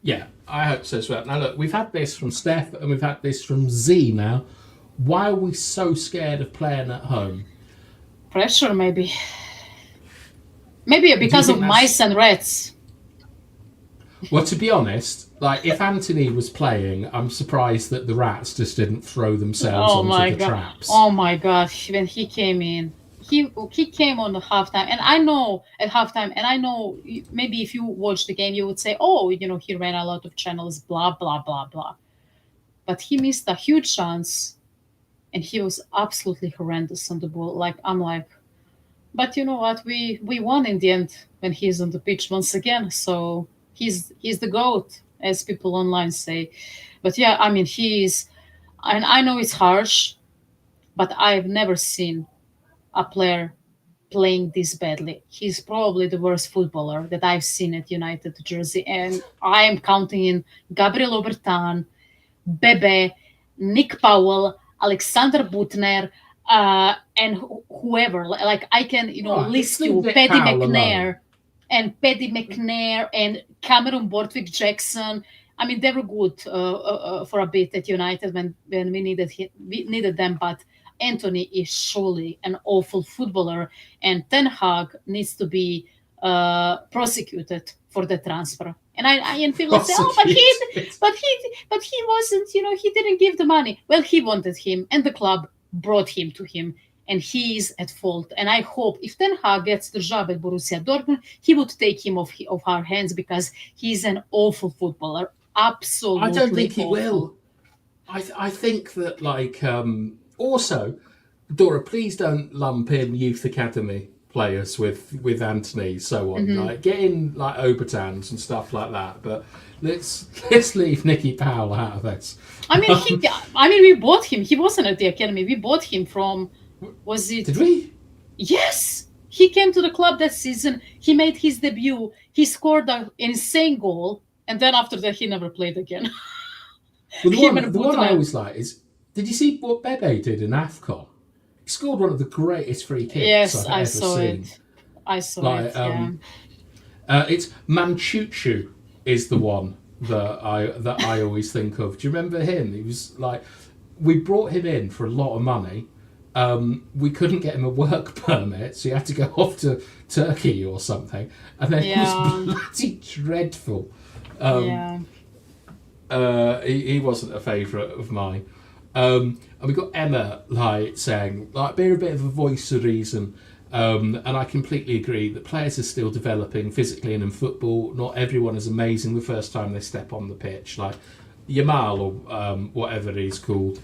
Yeah, I hope so as well. Now look, we've had this from Steph and we've had this from Z now. Why are we so scared of playing at home? Pressure, maybe Do you because of think mice that's... and rats. Well, to be honest, like if Anthony was playing, I'm surprised that the rats just didn't throw themselves Oh onto my the god! traps. Oh my god! When he came in, he came on the halftime, and I know at halftime, and I know maybe if you watch the game, you would say, oh, he ran a lot of channels, blah blah blah blah. But he missed a huge chance, and he was absolutely horrendous on the ball. Like I'm like, but you know what? We won in the end when he's on the pitch once again. So he's the goat, as people online say. But yeah, I mean he's, and I know it's harsh, but I've never seen a player playing this badly. He's probably the worst footballer that I've seen at United jersey, and I am counting in Gabriel Obertan, Bebe, Nick Powell, Alexander Butner, and whoever. Like I can, Right, let's list leave you Nick Paddy Powell alone. McNair and Paddy McNair and Cameron Borthwick Jackson. I mean, they were good for a bit at United when we needed them, but Anthony is surely an awful footballer, and Ten Hag needs to be prosecuted for the transfer. And people say, oh, Prosecuted. but he wasn't, he didn't give the money. Well, he wanted him, and the club brought him to him, and he is at fault. And I hope if Ten Hag gets the job at Borussia Dortmund, he would take him off our hands, because he's an awful footballer, I don't absolutely think he awful. will. I think that also, Dora, please don't lump in youth academy players with Anthony so on. Like get in like Obertans and stuff like that. But let's leave Nicky Powell out of this. We bought him. He wasn't at the academy. We bought him from. Was it? Did we? Yes, he came to the club that season. He made his debut. He scored an insane goal, and then after that, he never played again. Well, Him and the one I Butner. always like is, did you see what Bebe did in AFCON? He scored one of the greatest free kicks Yes, I've I ever saw seen. it. I saw Like, it. Yeah. It's Manchuchu is the one that I always think of. Do you remember him? He was like, we brought him in for a lot of money. We couldn't get him a work permit, so he had to go off to Turkey or something. And then he was bloody dreadful. Yeah. He wasn't a favourite of mine. And we got Emma saying being a bit of a voice of reason. And I completely agree that players are still developing physically and in football. Not everyone is amazing the first time they step on the pitch. Like Yamal or whatever he's called.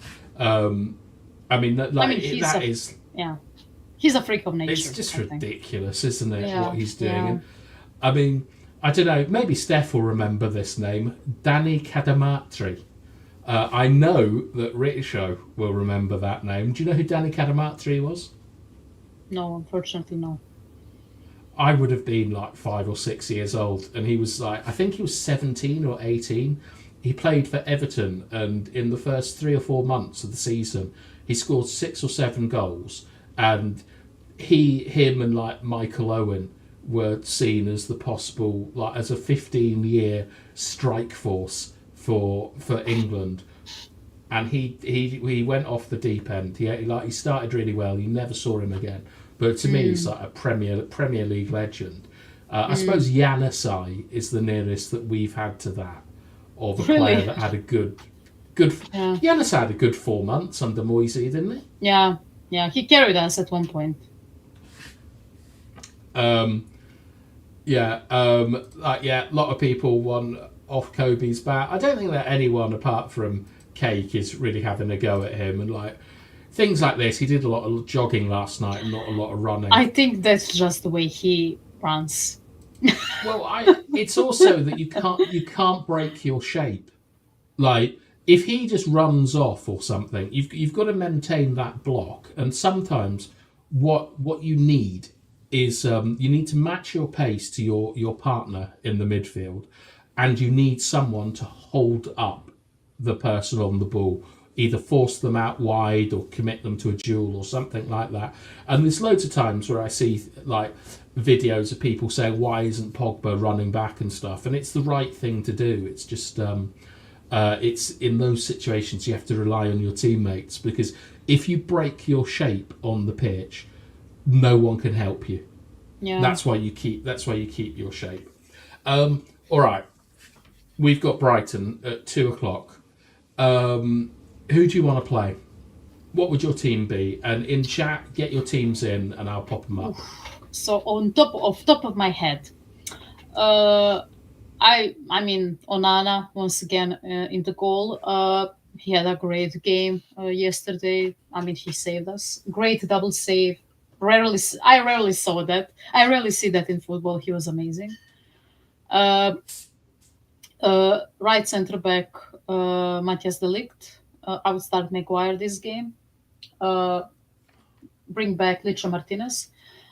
He's a freak of nature. It's just ridiculous, isn't it? Yeah, What he's doing. yeah. And, I don't know. Maybe Steph will remember this name, Danny Cadamartri. I know that Richo will remember that name. Do you know who Danny Cadamartri was? No, unfortunately, no. I would have been like 5 or 6 years old, and he was I think he was 17 or 18. He played for Everton, and in the first 3 or 4 months of the season, he scored 6 or 7 goals, and him and Michael Owen were seen as the possible as a 15-year strike force for England. And he went off the deep end. He started really well. You never saw him again. But to me, he's like a Premier League legend. I suppose Janusaj is the nearest that we've had to that, of a player that had a good. Yeah. Janusaj had a good 4 months under Moisey, didn't he? Yeah, he carried us at one point. A lot of people want off Kobe's bat. I don't think that anyone apart from Cake is really having a go at him, and things like this. He did a lot of jogging last night and not a lot of running. I think that's just the way he runs. Well, it's also that you can't break your shape. If he just runs off or something, you've got to maintain that block. And sometimes what you need is you need to match your pace to your partner in the midfield, and you need someone to hold up the person on the ball, either force them out wide or commit them to a duel or something like that. And there's loads of times where I see videos of people saying, why isn't Pogba running back and stuff? And it's the right thing to do. It's just it's in those situations you have to rely on your teammates, because if you break your shape on the pitch, no one can help you. Yeah. That's why you keep your shape. All right, we've got Brighton at 2:00. Who do you want to play? What would your team be? And in chat, get your teams in, and I'll pop them up. So off top of my head, Onana once again in the goal. He had a great game yesterday. He saved us. Great double save. I rarely saw that. I rarely see that in football. He was amazing. Right centre back, Matthias de Ligt. I would start Maguire this game. Bring back Licha Martinez.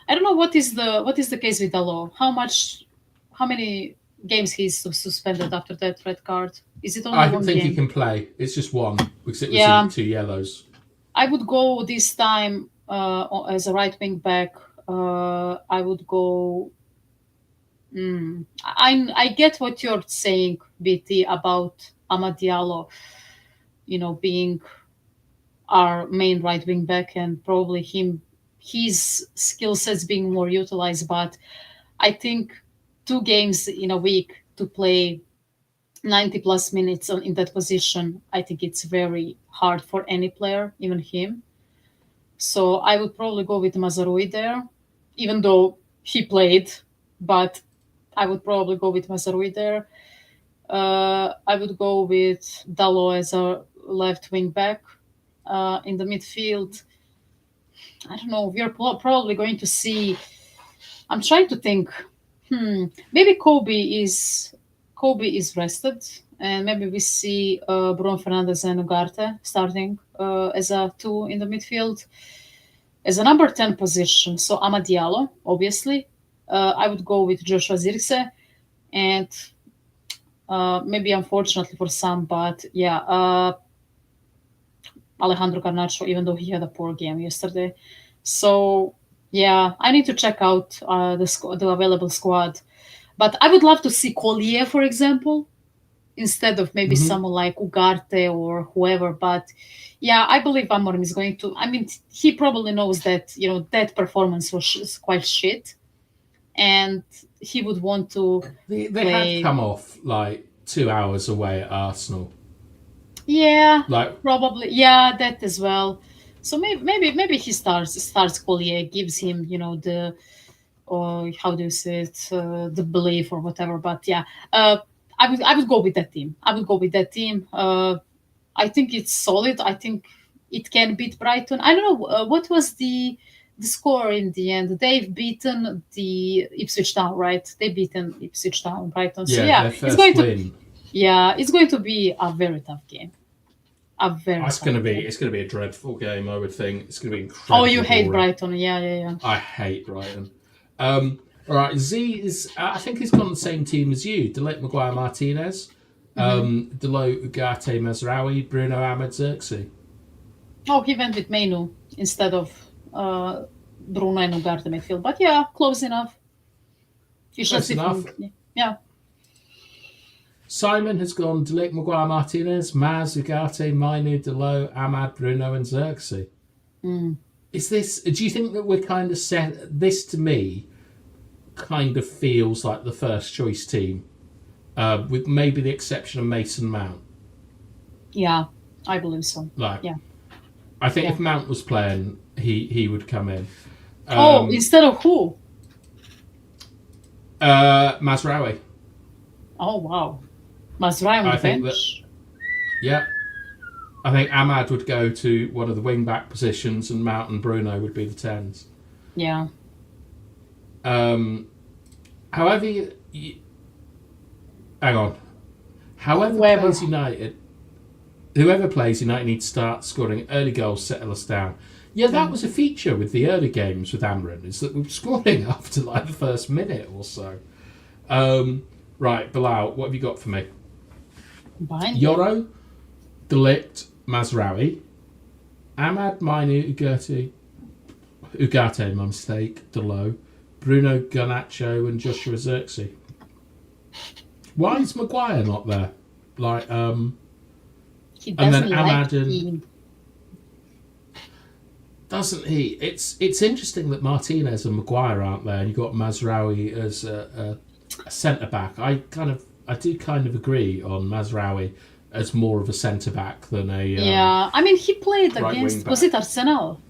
I don't know what is the case with Diallo. How many games he's suspended after that red card? Is it only I one think he game? can play. It's just one because it was Yeah, two yellows. I would go this time as a right wing back. I would go. I get what you're saying, BT, about Amad Diallo. Being our main right wing back and probably his skill sets being more utilized. But I think 2 games in a week to play 90 plus minutes in that position, I think it's very hard for any player, even him. So I would probably go with Mazarui there, even though he played, but I would probably go with Mazarui there. I would go with Dalo as a left wing back. In the midfield, I don't know. We are probably going to see. I'm trying to think. Maybe Kobe is rested, and maybe we see Bruno Fernandes and Ugarte starting as a two in the midfield as a number 10 position. So Amad Diallo, obviously. I would go with Joshua Zirkse, and maybe unfortunately for some, but yeah, Alejandro Garnacho, even though he had a poor game yesterday. So yeah, I need to check out the available squad. But I would love to see Collier, for example, instead of maybe Hmm. someone like Ugarte or whoever. But yeah, I believe Amorim is going to. I mean, he probably knows that that performance was quite shit, and he would want to They had play. come off like 2 hours away at Arsenal. Yeah, Like, probably. Yeah, that as well. So maybe he starts Collier, gives him the or how do you say it, the belief or whatever. But yeah, I would go with that team. I would go with that team. I think it's solid. I think it can beat Brighton. I don't know what was the score in the end. They've beaten the Ipswich Town, right? They beaten Ipswich Town, Brighton. So yeah, yeah, their it's first going to win. it's going to be a very tough game. A very It's tough gonna be game. it's gonna be a dreadful game. I would think it's gonna be Oh, you incredibly hate boring. Brighton? Yeah, yeah, yeah. I hate Brighton. All right, Z is. I think he's got on the same team as you. Delete Maguire Martinez, Hmm. Delo Ugarte Mazraoui, Bruno Ahmed Xerxes. Oh, he went with Mainu instead of Bruno and Ugarte midfield. But yeah, close enough. It's just Close enough. different. Yeah. Simon has gone Delete Maguire Martinez, Maz Ugarte, Mainu, Delo, Ahmad, Bruno, and Xerxes. Mm. Is this? Do you think that we're kind of set? This to me kind of feels like the first choice team, with maybe the exception of Mason Mount. Yeah, I believe so. Like, Yeah. I think Yeah. if Mount was playing, he would come in. Oh, instead of who? Mazraoui. Oh, wow. Mazrai on I the think that. bench. Yeah, I think Ahmad would go to one of the wing back positions, and Mount and Bruno would be the tens. Yeah. However, hang on. However Whoever. plays United, whoever plays United needs to start scoring early goals, settle us down. Yeah, that was a feature with the early games with Amrin, is that we were scoring after like the first minute or so. Right, Bilal, what have you got for me? Behind. Yoro, Delict, Mazraoui, Ahmad, Mainu, Ugarte, my mistake, Delo, Bruno Garnacho, and Joshua Xerxes. Why is Maguire not there? Like, He and then doesn't like Ahmad and team. doesn't he? It's interesting that Martinez and Maguire aren't there, and you've got Mazraoui as a centre back. I do kind of agree on Mazraoui as more of a centre back than a Yeah. I mean, he played right wing against, was back. it Arsenal?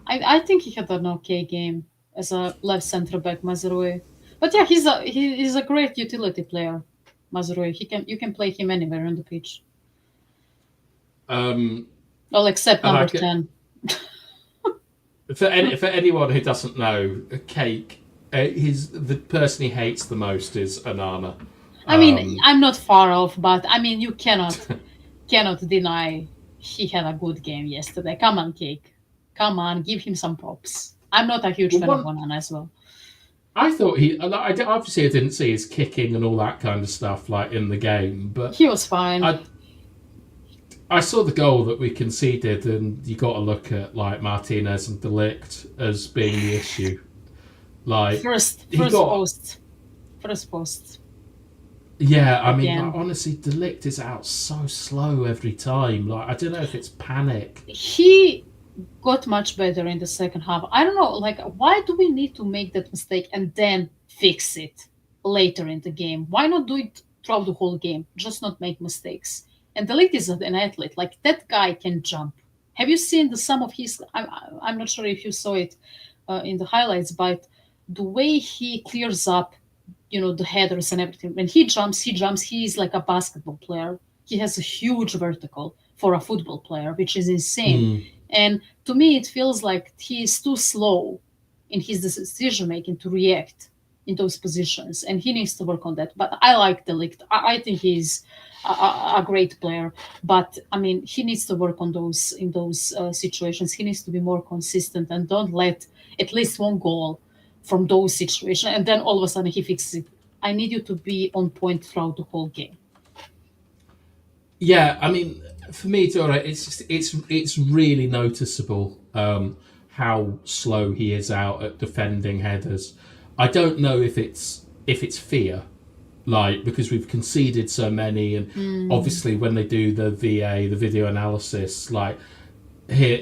I think he had an okay game as a left centre back, Mazrui. But yeah, he's a great utility player, Mazrui. You can play him anywhere on the pitch. Um, Well, except and number like it, 10. for anyone who doesn't know, Cake, the person he hates the most is Anana. I mean, Um, I'm not far off, but I mean, you cannot deny he had a good game yesterday. Come on, Cake. Come on, give him some props. I'm not a huge Well, fan of one Onana as well. I thought obviously I didn't see his kicking and all that kind of stuff like in the game, but He was fine. I I saw the goal that we conceded, and you got to look at like Martinez and De Ligt as being the issue. Like First, he first got, post, first post yeah. I mean, like again. honestly, De Ligt is out so slow every time. Like I don't know if it's panic. He got much better in the second half. I don't know, like, why do we need to make that mistake and then fix it later in the game? Why not do it throughout the whole game? Just not make mistakes. And the lead is an athlete. Like, that guy can jump. Have you seen the sum of his? I'm not sure if you saw it in the highlights, but the way he clears up, the headers and everything. When he jumps, he jumps. He is like a basketball player. He has a huge vertical for a football player, which is insane. Mm. And to me, it feels like he is too slow in his decision making to react in those positions, and he needs to work on that. But I like the Ligt. I think he's a great player, but I mean, he needs to work on those in those situations. He needs to be more consistent and don't let at least one goal from those situations, and then all of a sudden he fixes it. I need you to be on point throughout the whole game. Yeah, I mean, for me, Dora, it's really noticeable how slow he is out at defending headers. I don't know if it's fear, like because we've conceded so many, and obviously when they do the VA, the video analysis, like here,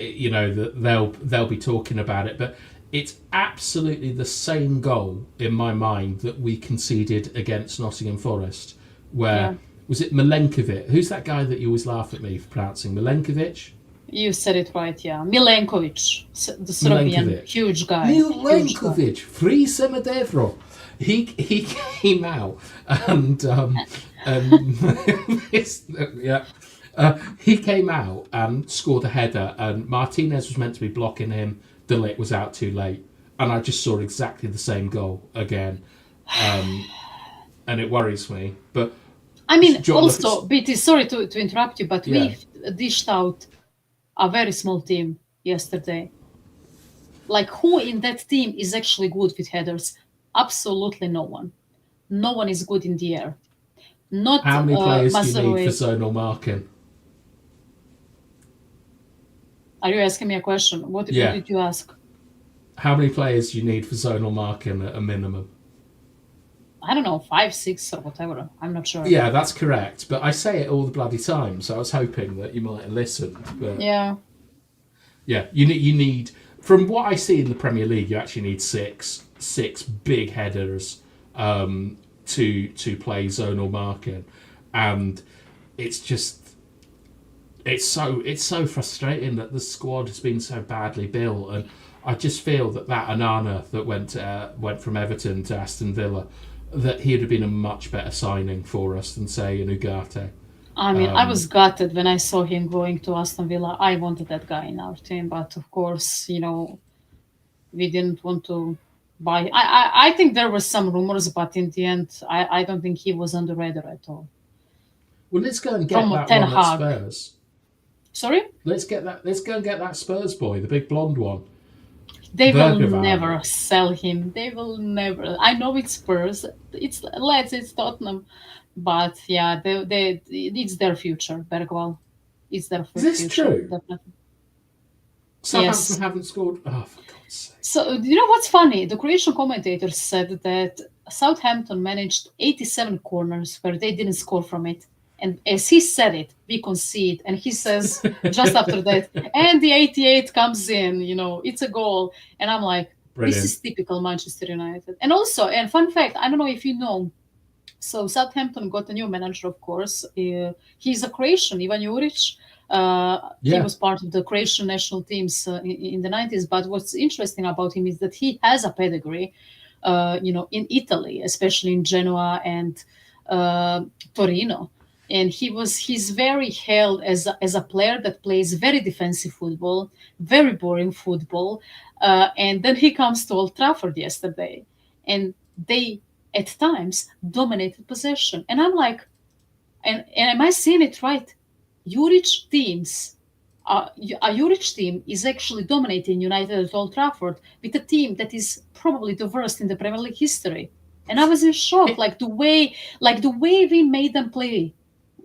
that they'll be talking about it, but it's absolutely the same goal in my mind that we conceded against Nottingham Forest, Yeah, where was it Milenkovic? Who's that guy that you always laugh at me for pronouncing Milenkovic? you said it right. Yeah, Milenkovic, the Serbian, Milenkovic. huge guy, huge guy. Milenkovic, free Semedevro. He came out and yeah. He came out and scored a header, and Martinez was meant to be blocking him. De Ligt was out too late, and I just saw exactly the same goal again, and it worries me. But I mean, John, look, also, BT, sorry to interrupt you, but yeah, we dished out a very small team yesterday. Like, who in that team is actually good with headers? Absolutely no one. No one is good in the air. Not how many players do you need for Mazraoui. zonal marking? Are you asking me a question? What Yeah, did you ask? how many players do you need for zonal marking at a minimum? I don't know, 5, 6, or whatever. I'm not sure. Yeah, that's correct. But I say it all the bloody time, so I was hoping that you might have listened. But Yeah. yeah, you need from what I see in the Premier League, you actually need six big headers to play zonal marking, and it's just it's so frustrating that the squad has been so badly built, and I just feel that Anana that went from Everton to Aston Villa, that he'd have been a much better signing for us than say an Ugarte. I mean, I was gutted when I saw him going to Aston Villa. I wanted that guy in our team, but of course, we didn't want to buy. I think there were some rumors, but in the end, I don't think he was on the radar at all. Well, let's go and get From that Ten one at Hag. Spurs. Sorry? Let's get that. Let's go and get that Spurs boy, the big blonde one, They will Bergevall. never sell him. They will never. I know it's Spurs. It's Tottenham, but yeah, it's their future. Bergwall, it's their Is this future, true? definitely. Southampton Yes. haven't scored. Oh, for God's sake! So you know what's funny? The Croatian commentators said that Southampton managed 87 corners where they didn't score from it. And as he said it, we concede. And he says just after that, and the 88 comes in, it's a goal. And I'm like, this Brilliant. is typical Manchester United. And also, and fun fact, I don't know if you know, so Southampton got a new manager, of course. He's a Croatian, Ivan Juric. He Yeah. was part of the Croatian national teams in the 90s. But what's interesting about him is that he has a pedigree, in Italy, especially in Genoa and Torino. And he's very held as a player that plays very defensive football, very boring football. And then he comes to Old Trafford yesterday, and they at times dominated possession. And I'm like, and am I seeing it right? Juric teams a Juric team is actually dominating United at Old Trafford with a team that is probably the worst in the Premier League history. And I was in shock, like the way we made them play,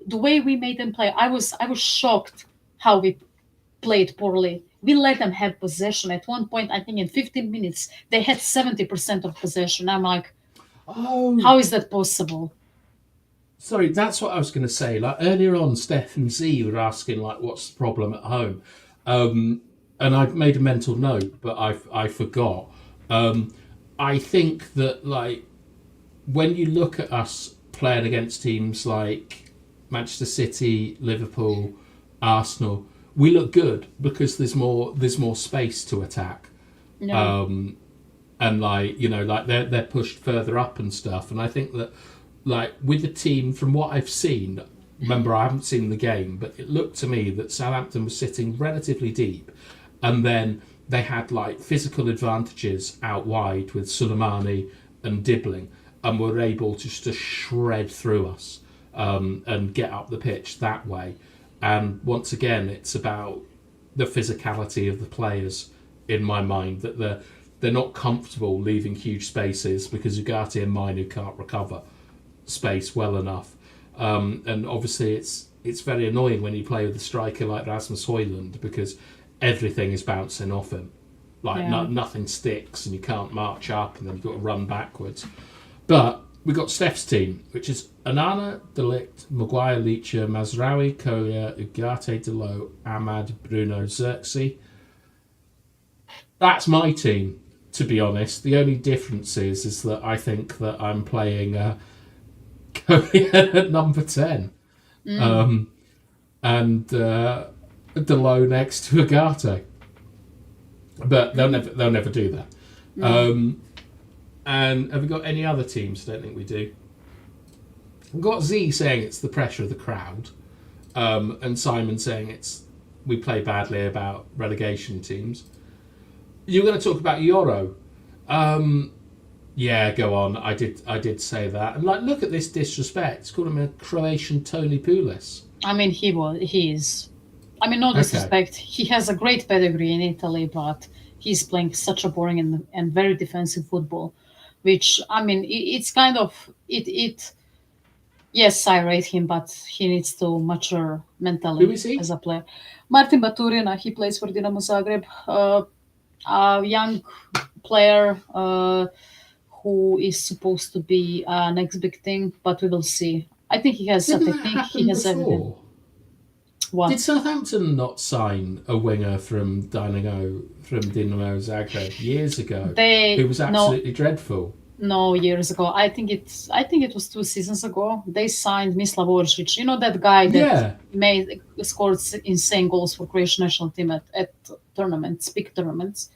the way we made them play. I was shocked how we played poorly. We let them have possession. At one point, I think in 15 minutes, they had 70% of possession. I'm like, Oh, how is that possible? sorry, that's what I was going to say. Like earlier on, Steph and Z were asking like, "What's the problem at home?" And I've made a mental note, but I forgot. Um, I think that like when you look at us playing against teams like Manchester City, Liverpool, Arsenal, we look good because there's more space to attack. No. Um, and like like they're pushed further up and stuff, and I think that like with the team from what I've seen, remember I haven't seen the game, but it looked to me that Southampton was sitting relatively deep, and then they had like physical advantages out wide with Soleimani and Dibbling, and were able just to shred through us, and get up the pitch that way. And once again, it's about the physicality of the players in my mind, that they're not comfortable leaving huge spaces because Ugarte and Mainu can't recover space well enough. And obviously, it's very annoying when you play with a striker like Rasmus Højlund because everything is bouncing off him. Like Yeah. nothing sticks, and you can't march up, and then you've got to run backwards. But we got Steph's team, which is Anana, Delict, Maguire, Leacher, Mazraoui, Collier, Ugarte, Diallo, Ahmad, Bruno, Xerxes. That's my team, to be honest. The only difference is that I think that I'm playing Collier at number 10, um, and Diallo next to Ugarte. But they'll never do that. And have we got any other teams? I don't think we do. We've got Z saying it's the pressure of the crowd, and Simon saying we play badly about relegation teams. You're going to talk about Euro. Yeah, go on. I did say that. And like, look at this disrespect. It's called him a Croatian Tony Pulis. I mean, he is. I mean, no Okay. disrespect. He has a great pedigree in Italy, but he's playing such a boring and very defensive football, which I mean, it's kind of it. Yes, I rate him, but he needs to mature Who mentally is he? as a player. Martin Baturina, he plays for Dinamo Zagreb. A young player who is supposed to be next big thing, but we will see. I think he has. I Didn't that think he happen has everything. before? What? Did Southampton not sign a winger from Dinamo Zagreb years ago? They Who was no absolutely dreadful. no years ago. I think it was 2 seasons ago. They signed Mislav Oršić. You know that guy that Yeah. scored insane goals for Croatian national team at tournaments, big tournaments.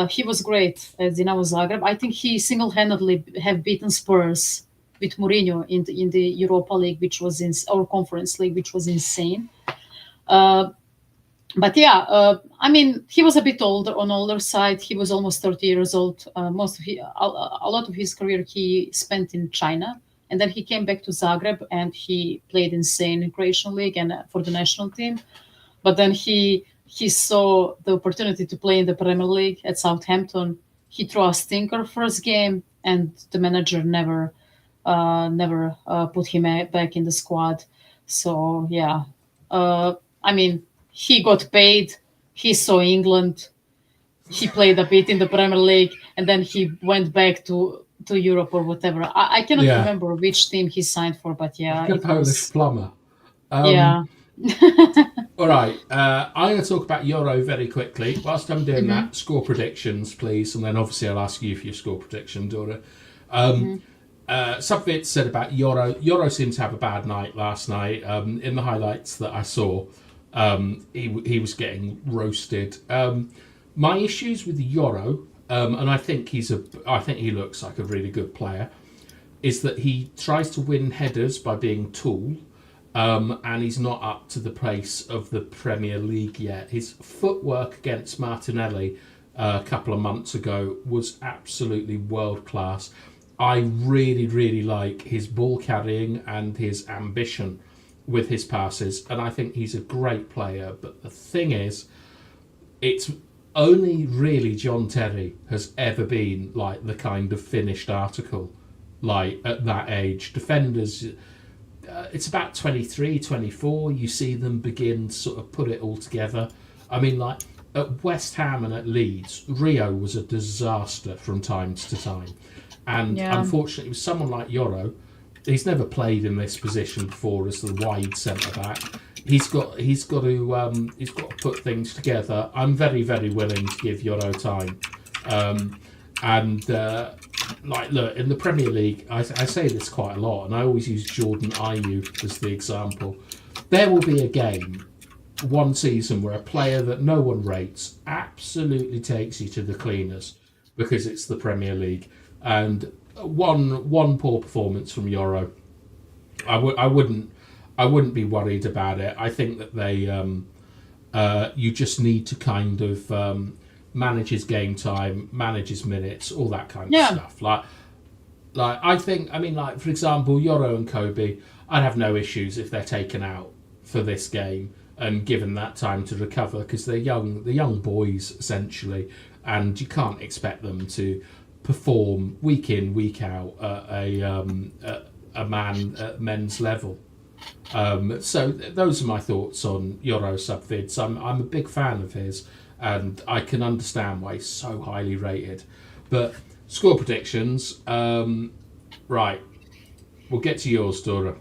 He was great at Dinamo Zagreb. I think he single-handedly have beaten Spurs with Mourinho in the Europa League, which was in our Conference League, which was insane. Uh, but yeah, I mean, he was a bit older on older side. He was almost 30 years old. A lot of his career he spent in China, and then he came back to Zagreb and he played insane in Croatian league and for the national team. But then he saw the opportunity to play in the Premier League at Southampton. He threw a stinker first game, and the manager never put him back in the squad. So yeah, I mean, he got paid. He saw England. He played a bit in the Premier League, and then he went back to Europe or whatever. I cannot Yeah. remember which team he signed for, but yeah, The it Polish was plumber. yeah. All right. I'm going to talk about Euro very quickly. Whilst I'm doing that, score predictions, please. And then obviously I'll ask you for your score prediction, Dora. Subvit said about Euro. Euro seemed to have a bad night last night. In the highlights that I saw, he was getting roasted. My issues with the Euro, and I think I think he looks like a really good player, is that he tries to win headers by being tall. And he's not up to the pace of the Premier League yet. His footwork against Martinelli a couple of months ago was absolutely world class. I really, really like his ball carrying and his ambition with his passes, and I think he's a great player. But the thing is, it's only really John Terry has ever been like the kind of finished article, like at that age. Defenders, it's about 23, 24. You see them begin to sort of put it all together. I mean, like at West Ham and at Leeds, Rio was a disaster from time to time. And Yeah. unfortunately, with someone like Yoro, he's never played in this position before as the wide centre back. He's got to put things together. I'm very, very willing to give Yoro time. And like, look, in the Premier League, I say this quite a lot, and I always use Jordan Ayew as the example. There will be a game, one season, where a player that no one rates absolutely takes you to the cleaners because it's the Premier League. And one poor performance from Yoro, I wouldn't be worried about it. I think that you just need to kind of manage his game time, manage his minutes, all that kind of stuff. Like I think, I mean, like for example, Yoro and Kobe, I'd have no issues if they're taken out for this game and given that time to recover because they're young boys essentially, and you can't expect them to perform week in, week out at a men's level. So those are my thoughts on Yoro Subvids. I'm a big fan of his, and I can understand why he's so highly rated. But score predictions, right? We'll get to yours, Dora.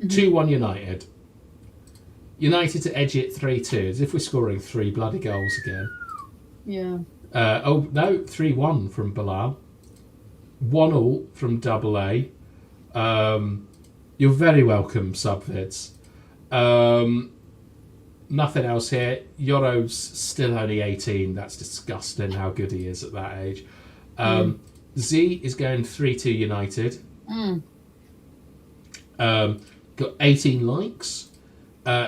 2-1 United. United to edge it 3-2, as if we're scoring 3 bloody goals again. Yeah. 3-1 from Bilal. 1-1 from Double A. You're very welcome, Subvids. Nothing else here. Yoro's still only 18. That's disgusting how good he is at that age. Z is going 3-2 United. Got 18 likes.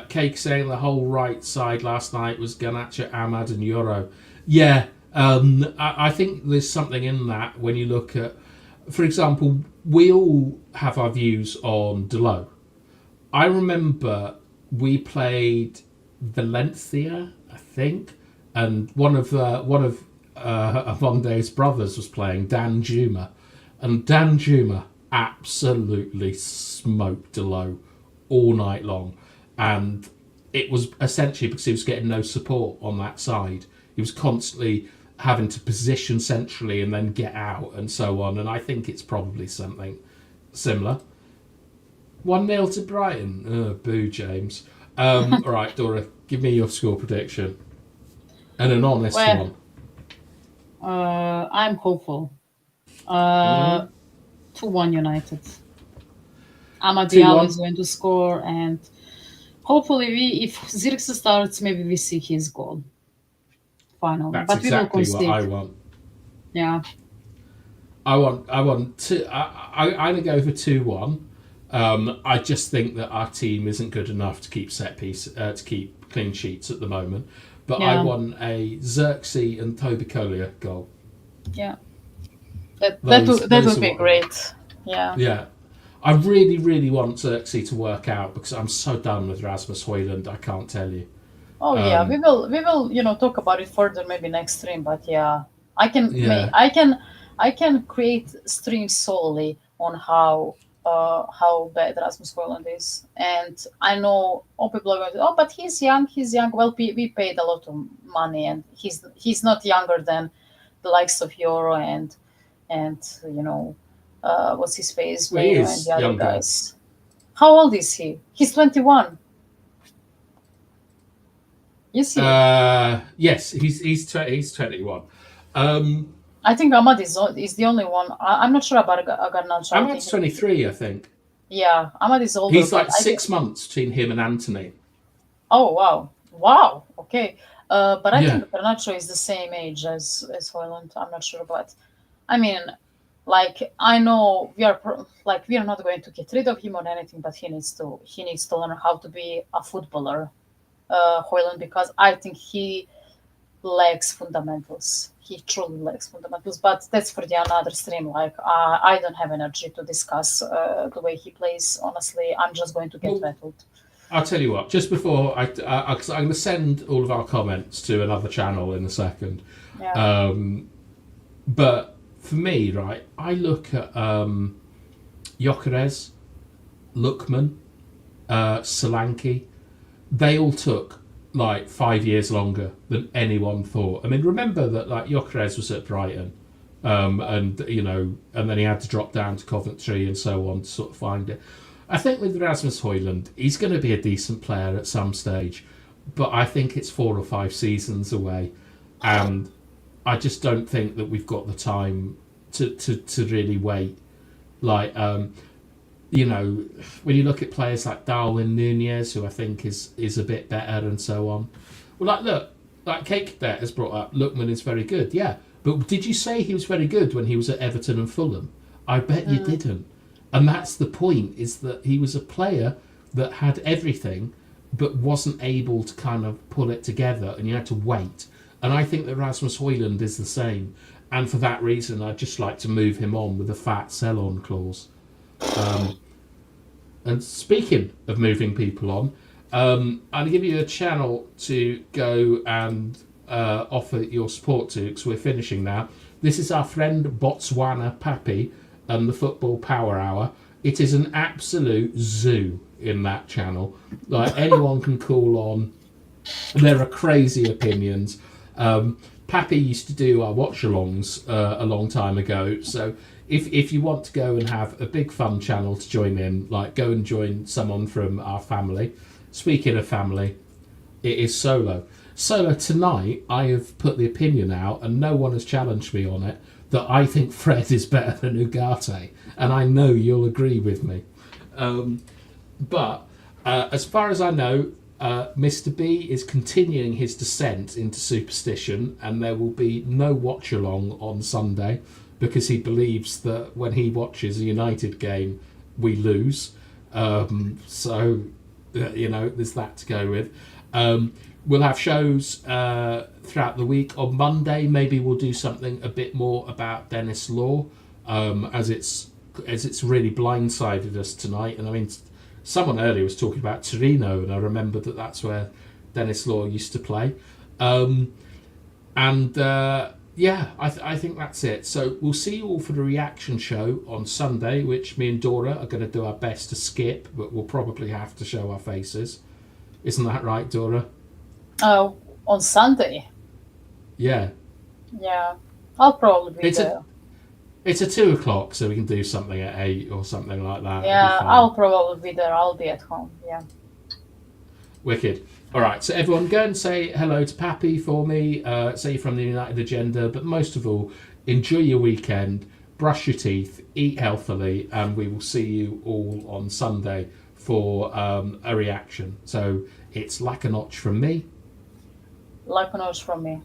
Cake saying the whole right side last night was Garnacho, Ahmad and Yoro. Yeah, I think there's something in that when you look at, for example, we all have our views on Diallo. I remember we played Valencia, I think, and one of Amonde's brothers was playing, Dan Juma, and Dan Juma absolutely smoked Diallo all night long, and it was essentially because he was getting no support on that side. He was constantly having to position centrally and then get out and so on, and I think it's probably something similar. 1-0 to Brighton. Boo, James. All right, Dora, give me your score prediction. And an honest one. I'm hopeful. 2-1 United. Diallo is going to score, and hopefully if Zirkzee starts, maybe we see his goal. Finally. That's but exactly we will what I want. Yeah. I want to. I'm gonna go for 2-1. I just think that our team isn't good enough to keep to keep clean sheets at the moment. But I want a Zirkzee and Toby Collier goal. Yeah. That would be great. Yeah. Yeah. I really, really want Zirkzee to work out because I'm so done with Rasmus Højlund. I can't tell you. Oh yeah, we will talk about it further maybe next stream. But yeah, I can create streams solely on how bad Rasmus Højlund is, and I know all people are going to, but he's young. Well, we paid a lot of money, and he's not younger than the likes of Euro and what's his face, well, and the other guys. How old is he? He's 21. Yes, yes, he's 21. I think Ahmad is the only one. I'm not sure about Garnacho. Ahmad's 23, I think. Yeah, Ahmad is older. He's like 6 months between him and Anthony. Oh wow, okay. But I think Garnacho is the same age as Højlund. I'm not sure, but I mean, like I know we are not going to get rid of him or anything, but he needs to learn how to be a footballer, Højlund, because I think he lacks fundamentals. He truly lacks fundamentals, but that's for the another stream. Like I don't have energy to discuss the way he plays. Honestly, I'm just going to get Well, rattled. I'll tell you what. Just before because I'm going to send all of our comments to another channel in a second. Yeah. But for me, right, I look at Gyökeres, Lookman, Solanke. They all took like 5 years longer than anyone thought. I mean, remember that like Gyökeres was at Brighton, and and then he had to drop down to Coventry and so on to sort of find it. I think with Rasmus Højlund, he's going to be a decent player at some stage, but I think it's 4 or 5 seasons away, and I just don't think that we've got the time to really wait. Like, when you look at players like Darwin Nunez, who I think is a bit better and so on. Well, like, look, like Cake there has brought up, Lookman is very good, yeah. But did you say he was very good when he was at Everton and Fulham? I bet you didn't. And that's the point, is that he was a player that had everything, but wasn't able to kind of pull it together, and you had to wait. And I think that Rasmus Højlund is the same. And for that reason, I'd just like to move him on with a fat sell-on clause. And speaking of moving people on, I'll give you a channel to go and offer your support to, because we're finishing now. This is our friend Botswana Pappy and the Football Power Hour. It is an absolute zoo in that channel. Like, anyone can call on. There are crazy opinions. Pappy used to do our watch-alongs a long time ago, so if you want to go and have a big fun channel to join in, like, go and join someone from our family. Speaking of family, it is Solo. Solo, tonight I have put the opinion out, and no one has challenged me on it, that I think Fred is better than Ugarte, and I know you'll agree with me. But as far as I know, Mr. B is continuing his descent into superstition, and there will be no watch along on Sunday, because he believes that when he watches a United game, we lose. So, there's that to go with. We'll have shows throughout the week. On Monday, maybe we'll do something a bit more about Dennis Law, as it's really blindsided us tonight. And I mean, someone earlier was talking about Torino, and I remembered that that's where Dennis Law used to play. I think that's it. So we'll see you all for the reaction show on Sunday, which me and Dora are going to do our best to skip, but we'll probably have to show our faces. Isn't that right, Dora? Oh, on Sunday? Yeah. Yeah, I'll probably be there. It's a 2:00, so we can do something at 8 or something like that. Yeah, I'll probably be there. I'll be at home, yeah. Wicked. All right, so everyone go and say hello to Pappy for me. Say you're from the United Agenda, but most of all, enjoy your weekend, brush your teeth, eat healthily, and we will see you all on Sunday for a reaction. So it's like a notch from me. Like a notch from me.